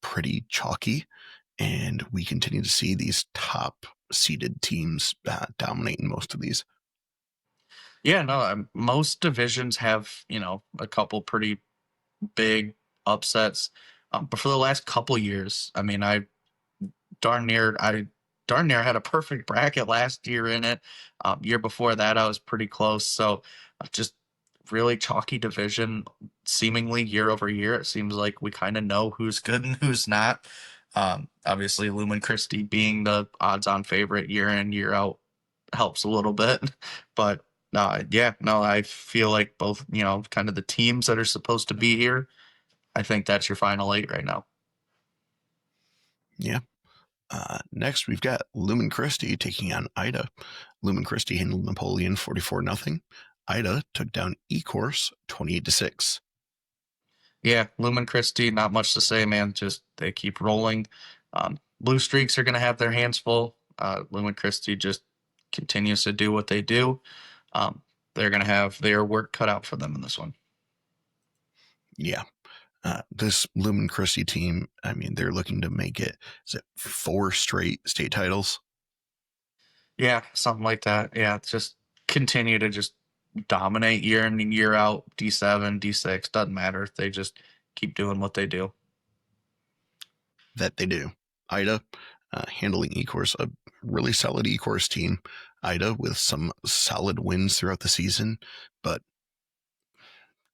pretty chalky, and we continue to see these top seeded teams dominate in most of these. Yeah, no, most divisions have a couple pretty big upsets, but for the last couple years, I mean, I darn near had a perfect bracket last year in it. Year before that, I was pretty close. So just really chalky division seemingly year over year. It seems like we kind of know who's good and who's not. Obviously, Lumen Christie being the odds on favorite year in, year out helps a little bit. But yeah, no, I feel like both, kind of the teams that are supposed to be here, I think that's your final eight right now. Yeah. Next, we've got Lumen Christie taking on Ida. Lumen Christie handled Napoleon 44 0. Ida took down E-Course 28-6. Yeah, Lumen Christie, not much to say, man. Just they keep rolling. Blue Streaks are going to have their hands full. Lumen Christie just continues to do what they do. Um, they're going to have their work cut out for them in this one. Yeah. This Lumen Christie team, I mean, they're looking to make it, is it 4 straight state titles? Yeah, something like that. Yeah, just continue to just dominate year in and year out. D7, D6, doesn't matter. They just keep doing what they do. That they do. Ida handling E-Course, a really solid E-Course team. Ida with some solid wins throughout the season, but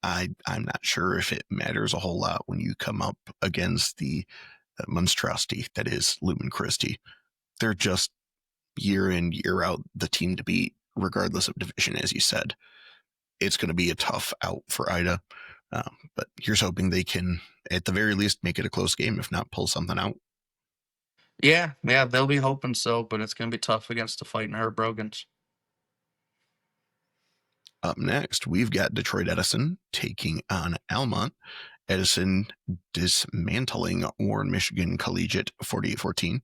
I'm not sure if it matters a whole lot when you come up against the monstrosity that is Lumen Christie. They're just year in, year out the team to beat, regardless of division, as you said. It's going to be a tough out for Ida, but here's hoping they can, at the very least, make it a close game, if not pull something out. Yeah, they'll be hoping so, but it's going to be tough against the fighting Herb Brogans. Up next, we've got Detroit Edison taking on Almont. Edison dismantling Warren, Michigan Collegiate 48-14.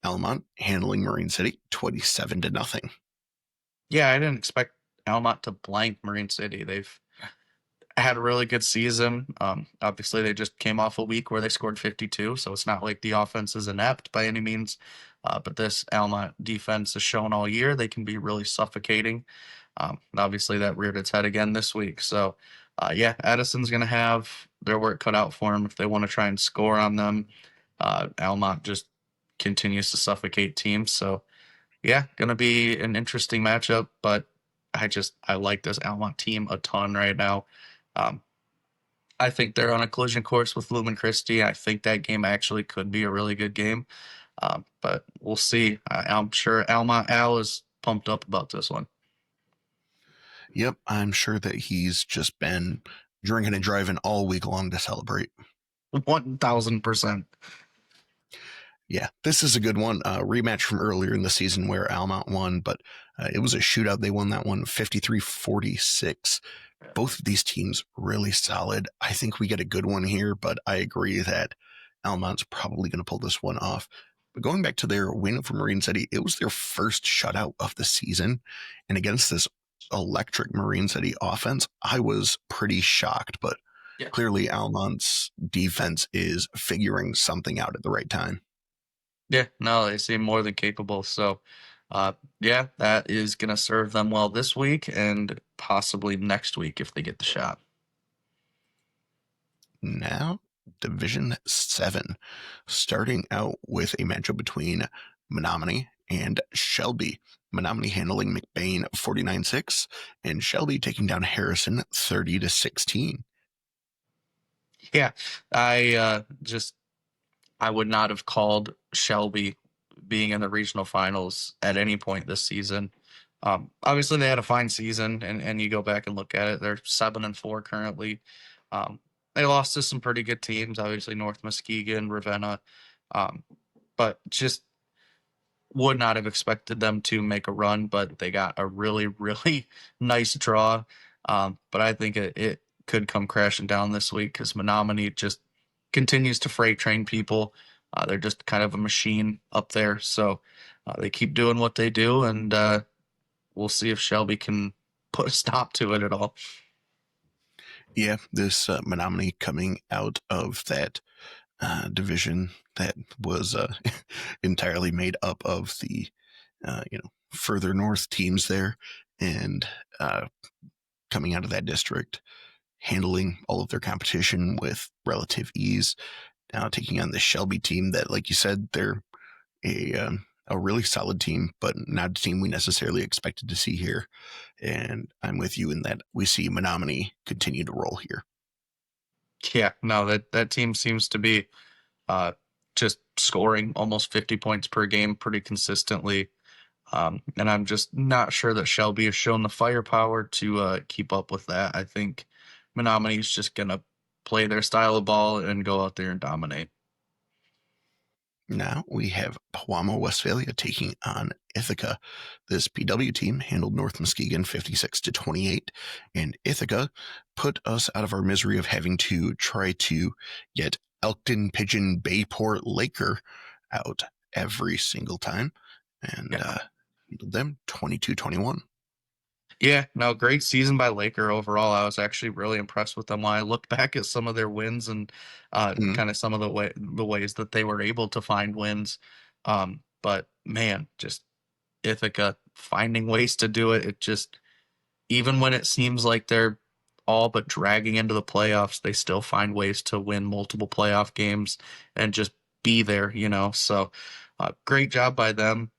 Almont handling Marine City 27-0. Yeah, I didn't expect Almont to blank Marine City. They've had a really good season. Obviously, they just came off a week where they scored 52, so it's not like the offense is inept by any means. But this Almont defense has shown all year they can be really suffocating. And obviously, that reared its head again this week. So, yeah, Edison's going to have their work cut out for them if they want to try and score on them. Almont just continues to suffocate teams. So, yeah, going to be an interesting matchup, but I like this Almont team a ton right now. Um, I think they're on a collision course with Lumen Christie. I think that game actually could be a really good game, but we'll see. I'm sure Almont Al is pumped up about this one. Yep, I'm sure that he's just been drinking and driving all week long to celebrate. 1000%. Yeah, this is a good one. Rematch from earlier in the season where Almont won, but it was a shootout. They won that one 53-46. Both of these teams really solid. I think we get a good one here, but I agree that Almont's probably going to pull this one off. But going back to their win for Marine City, it was their first shutout of the season. And against this electric Marine City offense, I was pretty shocked, but Yeah. clearly Almont's defense is figuring something out at the right time. Yeah, no, they seem more than capable. So, yeah, that is going to serve them well this week and possibly next week if they get the shot. Now, Division 7, starting out with a matchup between Menominee and Shelby. Menominee handling McBain 49-6, and Shelby taking down Harrison 30-16. Yeah, I would not have called Shelby being in the regional finals at any point this season. Obviously, they had a fine season, and you go back and look at it, they're 7-4 currently. Um, they lost to some pretty good teams, obviously North Muskegon, Ravenna, um, but just would not have expected them to make a run. But they got a really, really nice draw. But I think it could come crashing down this week because Menominee just continues to freight train people. They're just kind of a machine up there. So they keep doing what they do, and we'll see if Shelby can put a stop to it at all. Yeah, this Menominee coming out of that division that was entirely made up of the further north teams there, and coming out of that district, handling all of their competition with relative ease. Now taking on the Shelby team that, like you said, they're a a really solid team, but not a team we necessarily expected to see here. And I'm with you in that we see Menominee continue to roll here. Yeah, no, that team seems to be uh, just scoring almost 50 points per game pretty consistently. And I'm just not sure that Shelby has shown the firepower to keep up with that. I think Menominee's just going to play their style of ball and go out there and dominate. Now we have Pewamo Westphalia taking on Ithaca. This PW team handled North Muskegon 56 to 28, and Ithaca put us out of our misery of having to try to get Elkton, Pigeon, Bayport, Laker out every single time, and Yeah. handled them 22-21. Yeah, no, great season by Laker overall. I was actually really impressed with them when I look back at some of their wins and Mm, kind of some of the ways that they were able to find wins. But man, just Ithaca finding ways to do it. It just even when it seems like they're all but dragging into the playoffs, they still find ways to win multiple playoff games and just be there, you know. So, great job by them.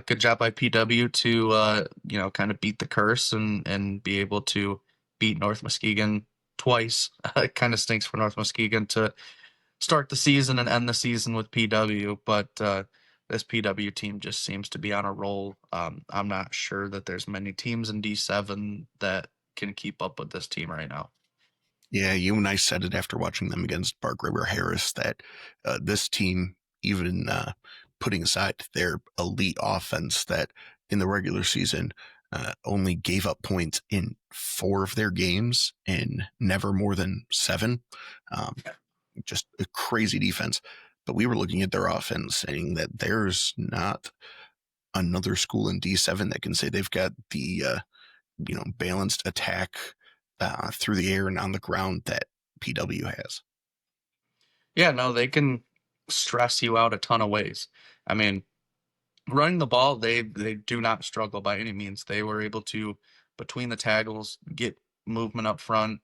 Good job by PW to kind of beat the curse and be able to beat North Muskegon twice. It kind of stinks for North Muskegon to start the season and end the season with PW, but this PW team just seems to be on a roll. I'm not sure that there's many teams in D7 that can keep up with this team right now. yeah, you and I said it after watching them against Bark River Harris that this team, even putting aside their elite offense, that in the regular season only gave up points in 4 of their games and never more than 7. Um, just a crazy defense. But we were looking at their offense saying that there's not another school in D7 that can say they've got the balanced attack through the air and on the ground that PW has. Yeah, no, they can stress you out a ton of ways. I mean, running the ball, they do not struggle by any means. They were able to between the tackles get movement up front.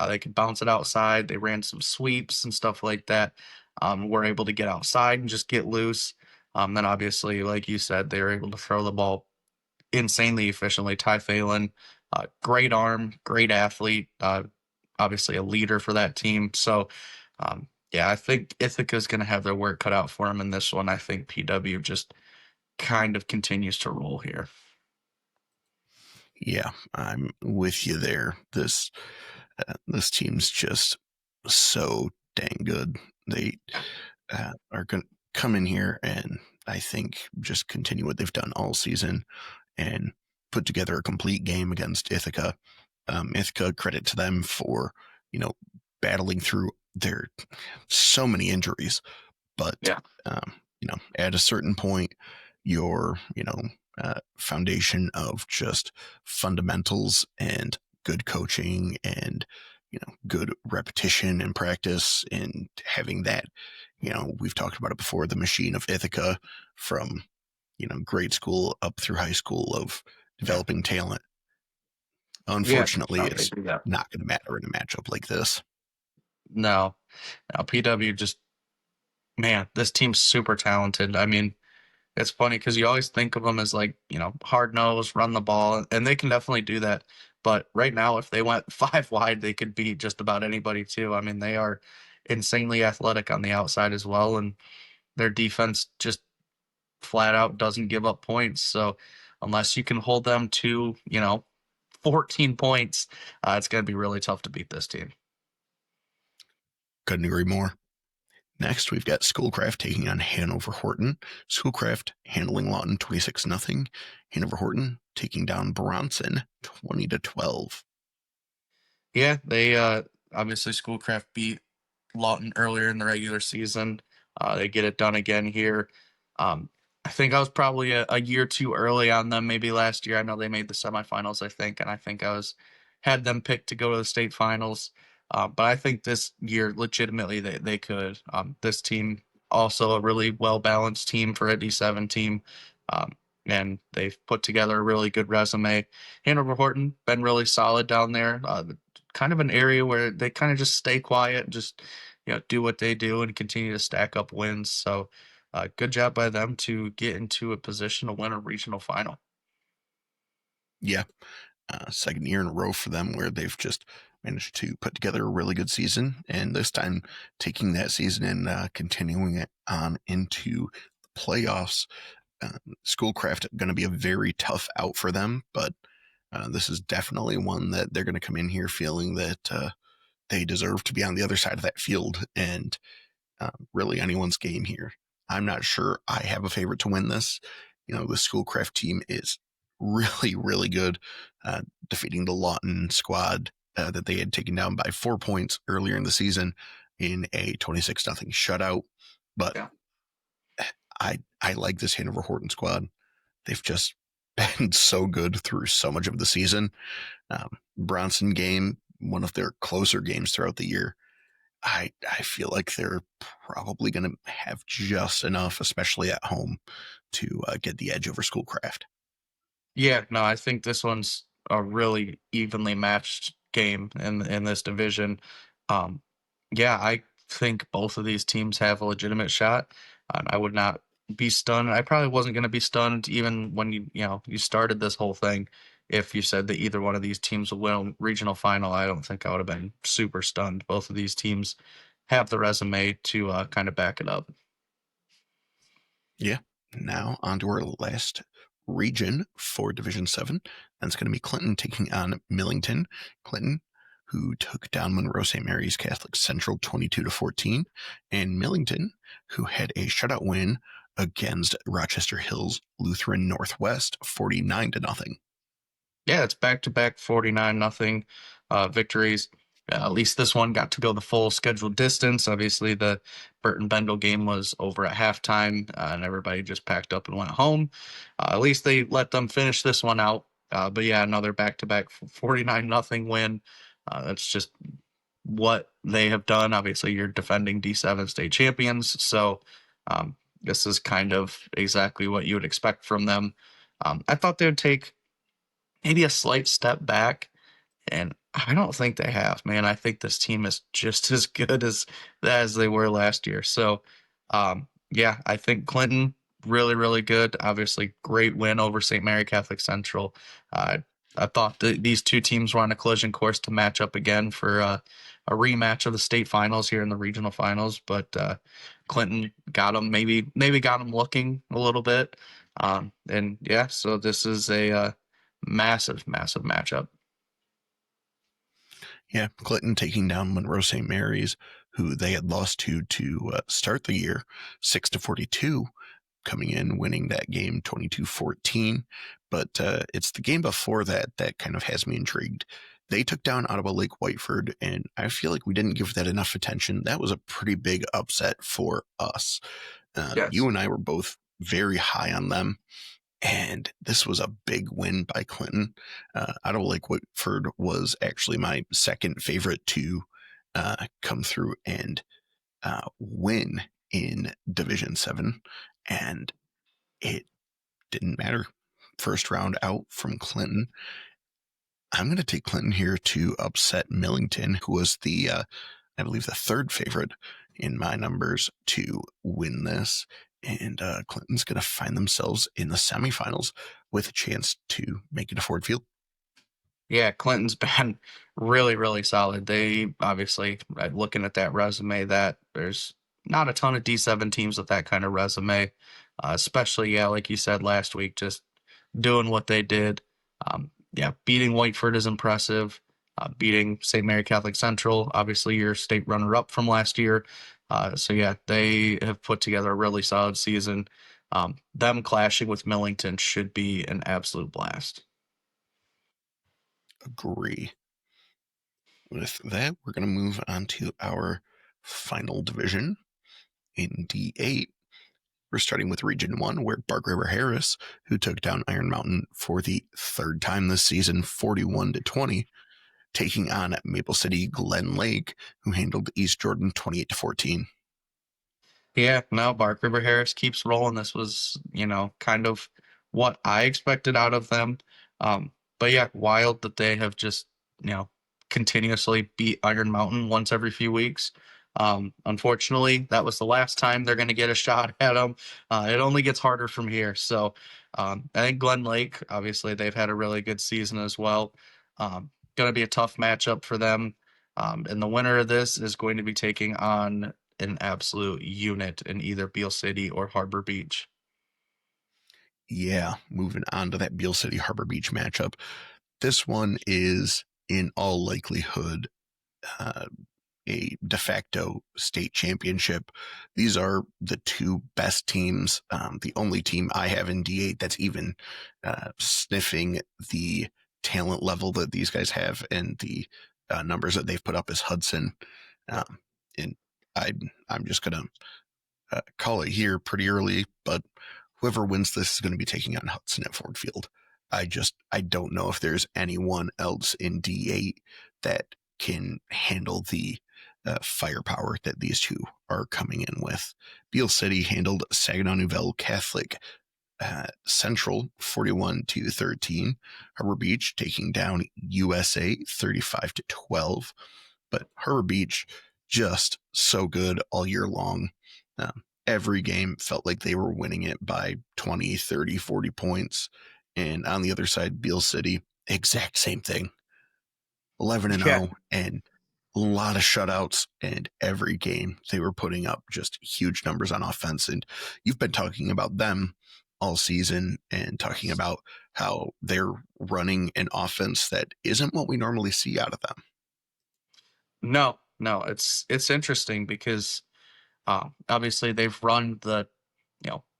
They could bounce it outside. They ran some sweeps and stuff like that. Were able to get outside and just get loose. Then obviously, like you said, they were able to throw the ball insanely efficiently. Ty Phelan, great arm, great athlete, obviously a leader for that team. So, yeah, I think Ithaca is going to have their work cut out for them in this one. I think PW just kind of continues to roll here. Yeah, I'm with you there. This team's just so dang good. They are going to come in here and I think just continue what they've done all season and put together a complete game against Ithaca. Ithaca, credit to them for you know battling through their so many injuries, but Yeah. at a certain point, your foundation of just fundamentals and good coaching and good repetition and practice and having that we've talked about it before, the machine of Ithaca from grade school up through high school of Yeah. developing talent. Yeah. Unfortunately, No, they it's do that. not going to matter in a matchup like this. No. Now PW just man, this team's super talented. I mean, it's funny because you always think of them as like, hard nose, run the ball, and they can definitely do that. But right now, if they went five wide, they could beat just about anybody too. I mean, they are insanely athletic on the outside as well, and their defense just flat out doesn't give up points. So unless you can hold them to, 14 points, it's going to be really tough to beat this team. Couldn't agree more. Next, we've got Schoolcraft taking on Hanover Horton. Schoolcraft handling Lawton 26-0. Hanover Horton taking down Bronson 20-12. Yeah, they obviously Schoolcraft beat Lawton earlier in the regular season. They get it done again here. Um, I think I was probably a year too early on them. Maybe last year. I know they made the semifinals, I think, and I think I was had them picked to go to the state finals. But I think this year, legitimately, they could. This team also a really well balanced team for a D7 team, um, and they've put together a really good resume. Hanover Horton been really solid down there. Kind of an area where they kind of just stay quiet, just do what they do and continue to stack up wins. So good job by them to get into a position to win a regional final. Yeah, second year in a row for them where they've just managed to put together a really good season, and this time taking that season and continuing it on into the playoffs. Schoolcraft going to be a very tough out for them, but this is definitely one that they're going to come in here feeling that they deserve to be on the other side of that field, and really anyone's game here. I'm not sure I have a favorite to win this. The Schoolcraft team is really, really good, defeating the Lawton squad that they had taken down by 4 points earlier in the season in a 26-0 shutout. But Yeah. I like this Hanover Horton squad. They've just been so good through so much of the season. Bronson game, one of their closer games throughout the year. I feel like they're probably going to have just enough, especially at home, to get the edge over Schoolcraft. Yeah, no, I think this one's a really evenly matched game in this division. Um, yeah, I think both of these teams have a legitimate shot. I would not be stunned. I probably wasn't going to be stunned even when you started this whole thing. If you said that either one of these teams will win a regional final, I don't think I would have been super stunned. Both of these teams have the resume to kind of back it up. Yeah. Now on to our last region for Division 7. That's going to be Clinton taking on Millington. Clinton, who took down Monroe St. Mary's Catholic Central 22-14, and Millington, who had a shutout win against Rochester Hills Lutheran Northwest 49-0. Yeah, it's back to back 49-0 victories. At least this one got to go the full scheduled distance. Obviously, the Burton Bendel game was over at halftime, and everybody just packed up and went home. At least they let them finish this one out. But yeah, another back to back 49-0 win. That's just what they have done. Obviously, you're defending D7 state champions, so this is kind of exactly what you would expect from them. I thought they would take maybe a slight step back, and I don't think they have, man. I think this team is just as good as they were last year. So, yeah, I think Clinton really, really good. Obviously, great win over St. Mary Catholic Central. Uh, I thought that these two teams were on a collision course to match up again for a rematch of the state finals here in the regional finals, but Clinton got them, maybe got them looking a little bit. And yeah, so this is a massive, massive matchup. Yeah, Clinton taking down Monroe St. Mary's, who they had lost to start the year, 6-42, coming in winning that game 22-14. But it's the game before that that kind of has me intrigued. They took down Ottawa Lake Whiteford, and I feel like we didn't give that enough attention. That was a pretty big upset for us. You Yes. and I were both very high on them, and this was a big win by Clinton. Ottawa Lake Whitford was actually my second favorite to come through and win in Division 7. And it didn't matter. First round out from Clinton. I'm going to take Clinton here to upset Millington, who was I believe, the third favorite in my numbers to win this. And Clinton's going to find themselves in the semifinals with a chance to make it to Ford Field. Yeah, Clinton's been really, really solid. They obviously, looking at that resume, that there's not a ton of D7 teams with that kind of resume, especially, yeah, like you said last week, just doing what they did. Yeah, beating Whiteford is impressive. Beating St. Mary Catholic Central, obviously your state runner-up from last year. So yeah, they have put together a really solid season. Them clashing with Millington should be an absolute blast. Agree. With that, we're going to move on to our final division in D8. We're starting with Region 1, where Bark River Harris, who took down Iron Mountain for the third time this season, 41-20, taking on Maple City Glen Lake, who handled East Jordan 28-14. Yeah, no, Bark River Harris keeps rolling. This was, kind of what I expected out of them. But yeah, wild that they have just, continuously beat Iron Mountain once every few weeks. Unfortunately, that was the last time they're going to get a shot at them. It only gets harder from here. So I think Glen Lake, obviously, they've had a really good season as well. Going to be a tough matchup for them. And the winner of this is going to be taking on an absolute unit in either Beale City or Harbor Beach. Yeah, moving on to that Beale City Harbor Beach matchup. This one is in all likelihood uh, a de facto state championship. These are the two best teams. The only team I have in D8 that's even sniffing the talent level that these guys have and the numbers that they've put up is Hudson. Um, and I, I'm just gonna call it here pretty early, but whoever wins this is going to be taking on Hudson at Ford Field. I don't know if there's anyone else in D8 that can handle the firepower that these two are coming in with. Beale City handled Saginaw Nouvelle Catholic Central 41-13. Harbor Beach taking down USA 35-12. But Harbor Beach just so good all year long. Every game felt like they were winning it by 20, 30, 40 points. And on the other side, Beale City, exact same thing. 11 and Yeah. 0 and a lot of shutouts, and every game they were putting up just huge numbers on offense. And you've been talking about them all season and talking about how they're running an offense that isn't what we normally see out of them. No, no, it's interesting because obviously they've run the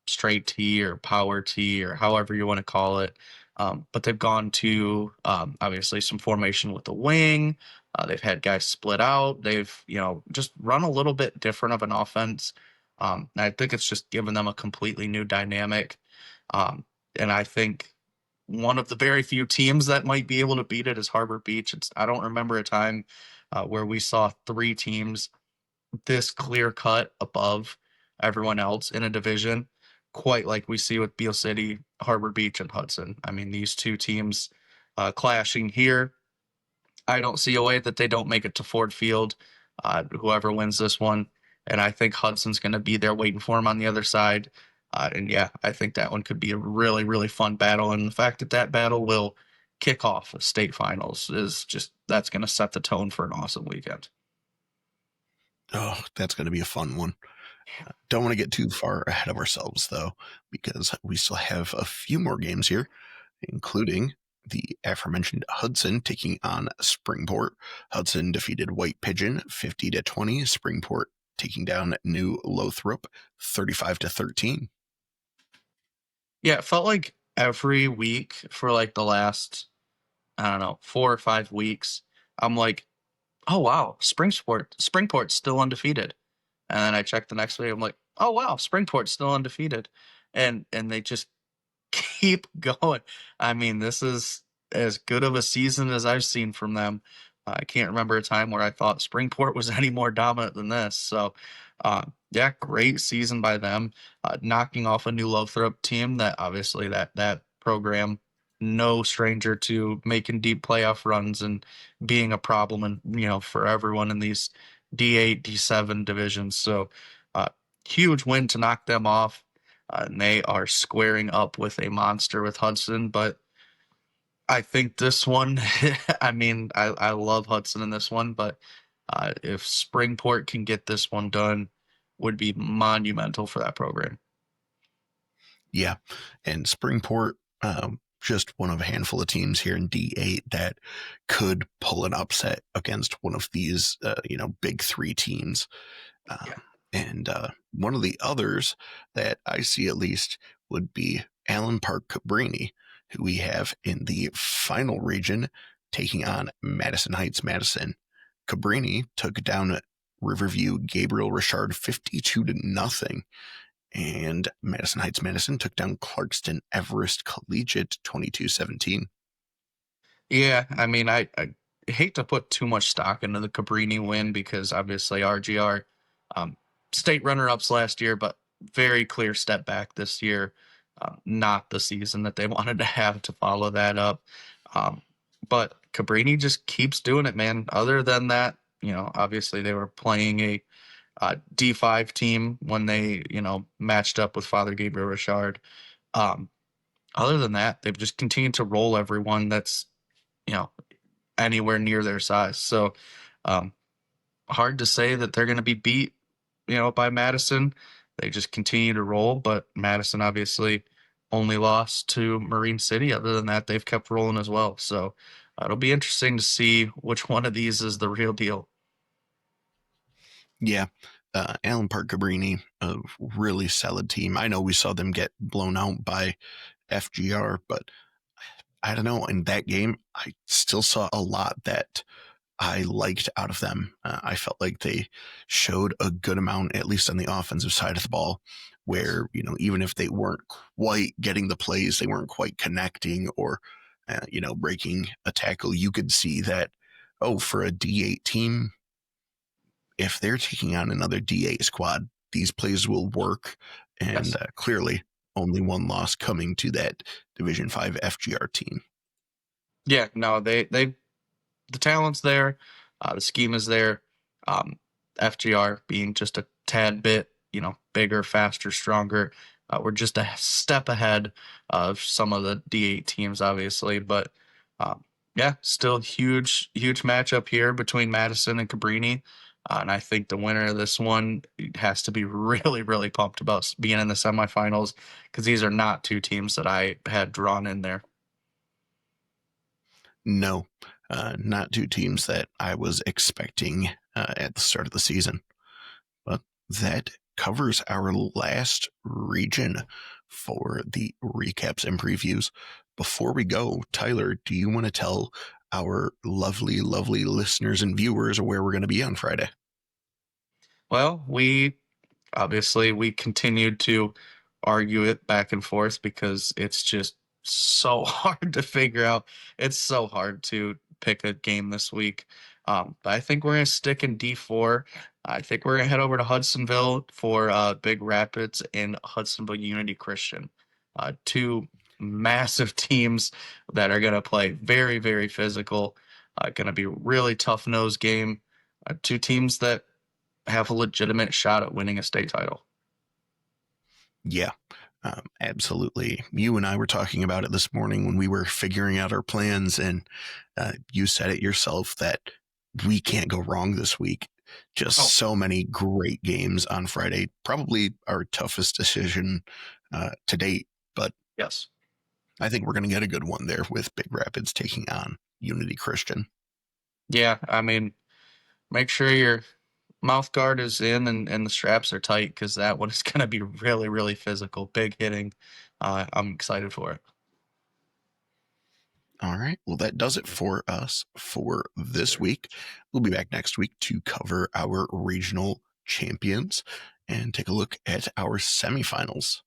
straight T or power T or however you want to call it, but they've gone to obviously some formation with the wing. They've had guys split out. They've just run a little bit different of an offense. And I think it's just given them a completely new dynamic. Um, and I think one of the very few teams that might be able to beat it is Harbor Beach. I don't remember a time where we saw three teams this clear cut above everyone else in a division, quite like we see with Beale City, Harbor Beach, and Hudson. I mean, these two teams clashing here. I don't see a way that they don't make it to Ford Field, whoever wins this one. And I think Hudson's going to be there waiting for him on the other side. And yeah, I think that one could be a really, really fun battle. And the fact that that battle will kick off the state finals is just, that's going to set the tone for an awesome weekend. Oh, that's going to be a fun one. Don't want to get too far ahead of ourselves, though, because we still have a few more games here, including the aforementioned Hudson taking on Springport. Hudson defeated White Pigeon 50-20. Springport taking down New Lothrop 35-13. Yeah, it felt like every week for like the last, I don't know, 4 or 5 weeks, I'm like, oh wow, Springport's still undefeated. And then I checked the next week, I'm like, oh wow, Springport's still undefeated. And they just keep going. I mean, this is as good of a season as I've seen from them. I can't remember a time where I thought Springport was any more dominant than this. So, yeah, great season by them, knocking off a New Lothrop team that obviously that program no stranger to making deep playoff runs and being a problem and for everyone in these D8 D7 divisions. So, uh, huge win to knock them off. And they are squaring up with a monster with Hudson. But I think this one, I mean, I love Hudson in this one, but if Springport can get this one done, would be monumental for that program. Yeah, and Springport, just one of a handful of teams here in D8 that could pull an upset against one of these, big three teams. Yeah. And one of the others that I see at least would be Allen Park Cabrini, who we have in the final region taking on Madison Heights Madison. Cabrini took down Riverview Gabriel Richard 52 to nothing. And Madison Heights Madison took down Clarkston Everest Collegiate 22-17. Yeah, I mean, I hate to put too much stock into the Cabrini win because obviously RGR, um, state runner-ups last year, but very clear step back this year. Not the season that they wanted to have to follow that up. Um, but Cabrini just keeps doing it, man. Other than that, obviously they were playing a D5 team when they, matched up with Father Gabriel Richard. Um, Other than that, they've just continued to roll everyone that's, you know, anywhere near their size. So, um, hard to say that they're going to be beat, by Madison. They just continue to roll, but Madison obviously only lost to Marine City. Other than that, they've kept rolling as well. So it'll be interesting to see which one of these is the real deal. Yeah. Allen Park Cabrini, a really solid team. I know we saw them get blown out by FGR, but I don't know. In that game, I still saw a lot that I liked out of them. I felt like they showed a good amount, at least on the offensive side of the ball, Yes. where, even if they weren't quite getting the plays, they weren't quite connecting or, breaking a tackle, you could see that, oh, for a D8 team, if they're taking on another D8 squad, these plays will work. And Yes. clearly, only one loss coming to that Division 5 FGR team. Yeah, no, they the talent's there, the scheme is there. Um, FGR being just a tad bit, bigger, faster, stronger. We're just a step ahead of some of the D8 teams, obviously, but um, yeah, still huge, huge matchup here between Madison and Cabrini. And I think the winner of this one has to be really, really pumped about being in the semifinals because these are not two teams that I had drawn in there. No, not two teams that I was expecting at the start of the season. But that covers our last region for the recaps and previews. Before we go, Tyler, do you want to tell our lovely, lovely listeners and viewers where we're going to be on Friday? Well, we continued to argue it back and forth because it's just so hard to figure out. It's so hard to pick a game this week. But I think we're going to stick in D4. I think we're going to head over to Hudsonville for Big Rapids and Hudsonville Unity Christian. Two massive teams that are going to play very, very physical. Going to be really tough nose game. Two teams that have a legitimate shot at winning a state title. Yeah, absolutely. You and I were talking about it this morning when we were figuring out our plans, and you said it yourself that we can't go wrong this week. Just Oh, so many great games on Friday. Probably our toughest decision to date, but yes. I think we're going to get a good one there with Big Rapids taking on Unity Christian. Yeah, I mean, make sure your mouth guard is in and the straps are tight because that one is going to be really, really physical, big hitting. I'm excited for it. All right. Well, that does it for us for this week. We'll be back next week to cover our regional champions and take a look at our semifinals.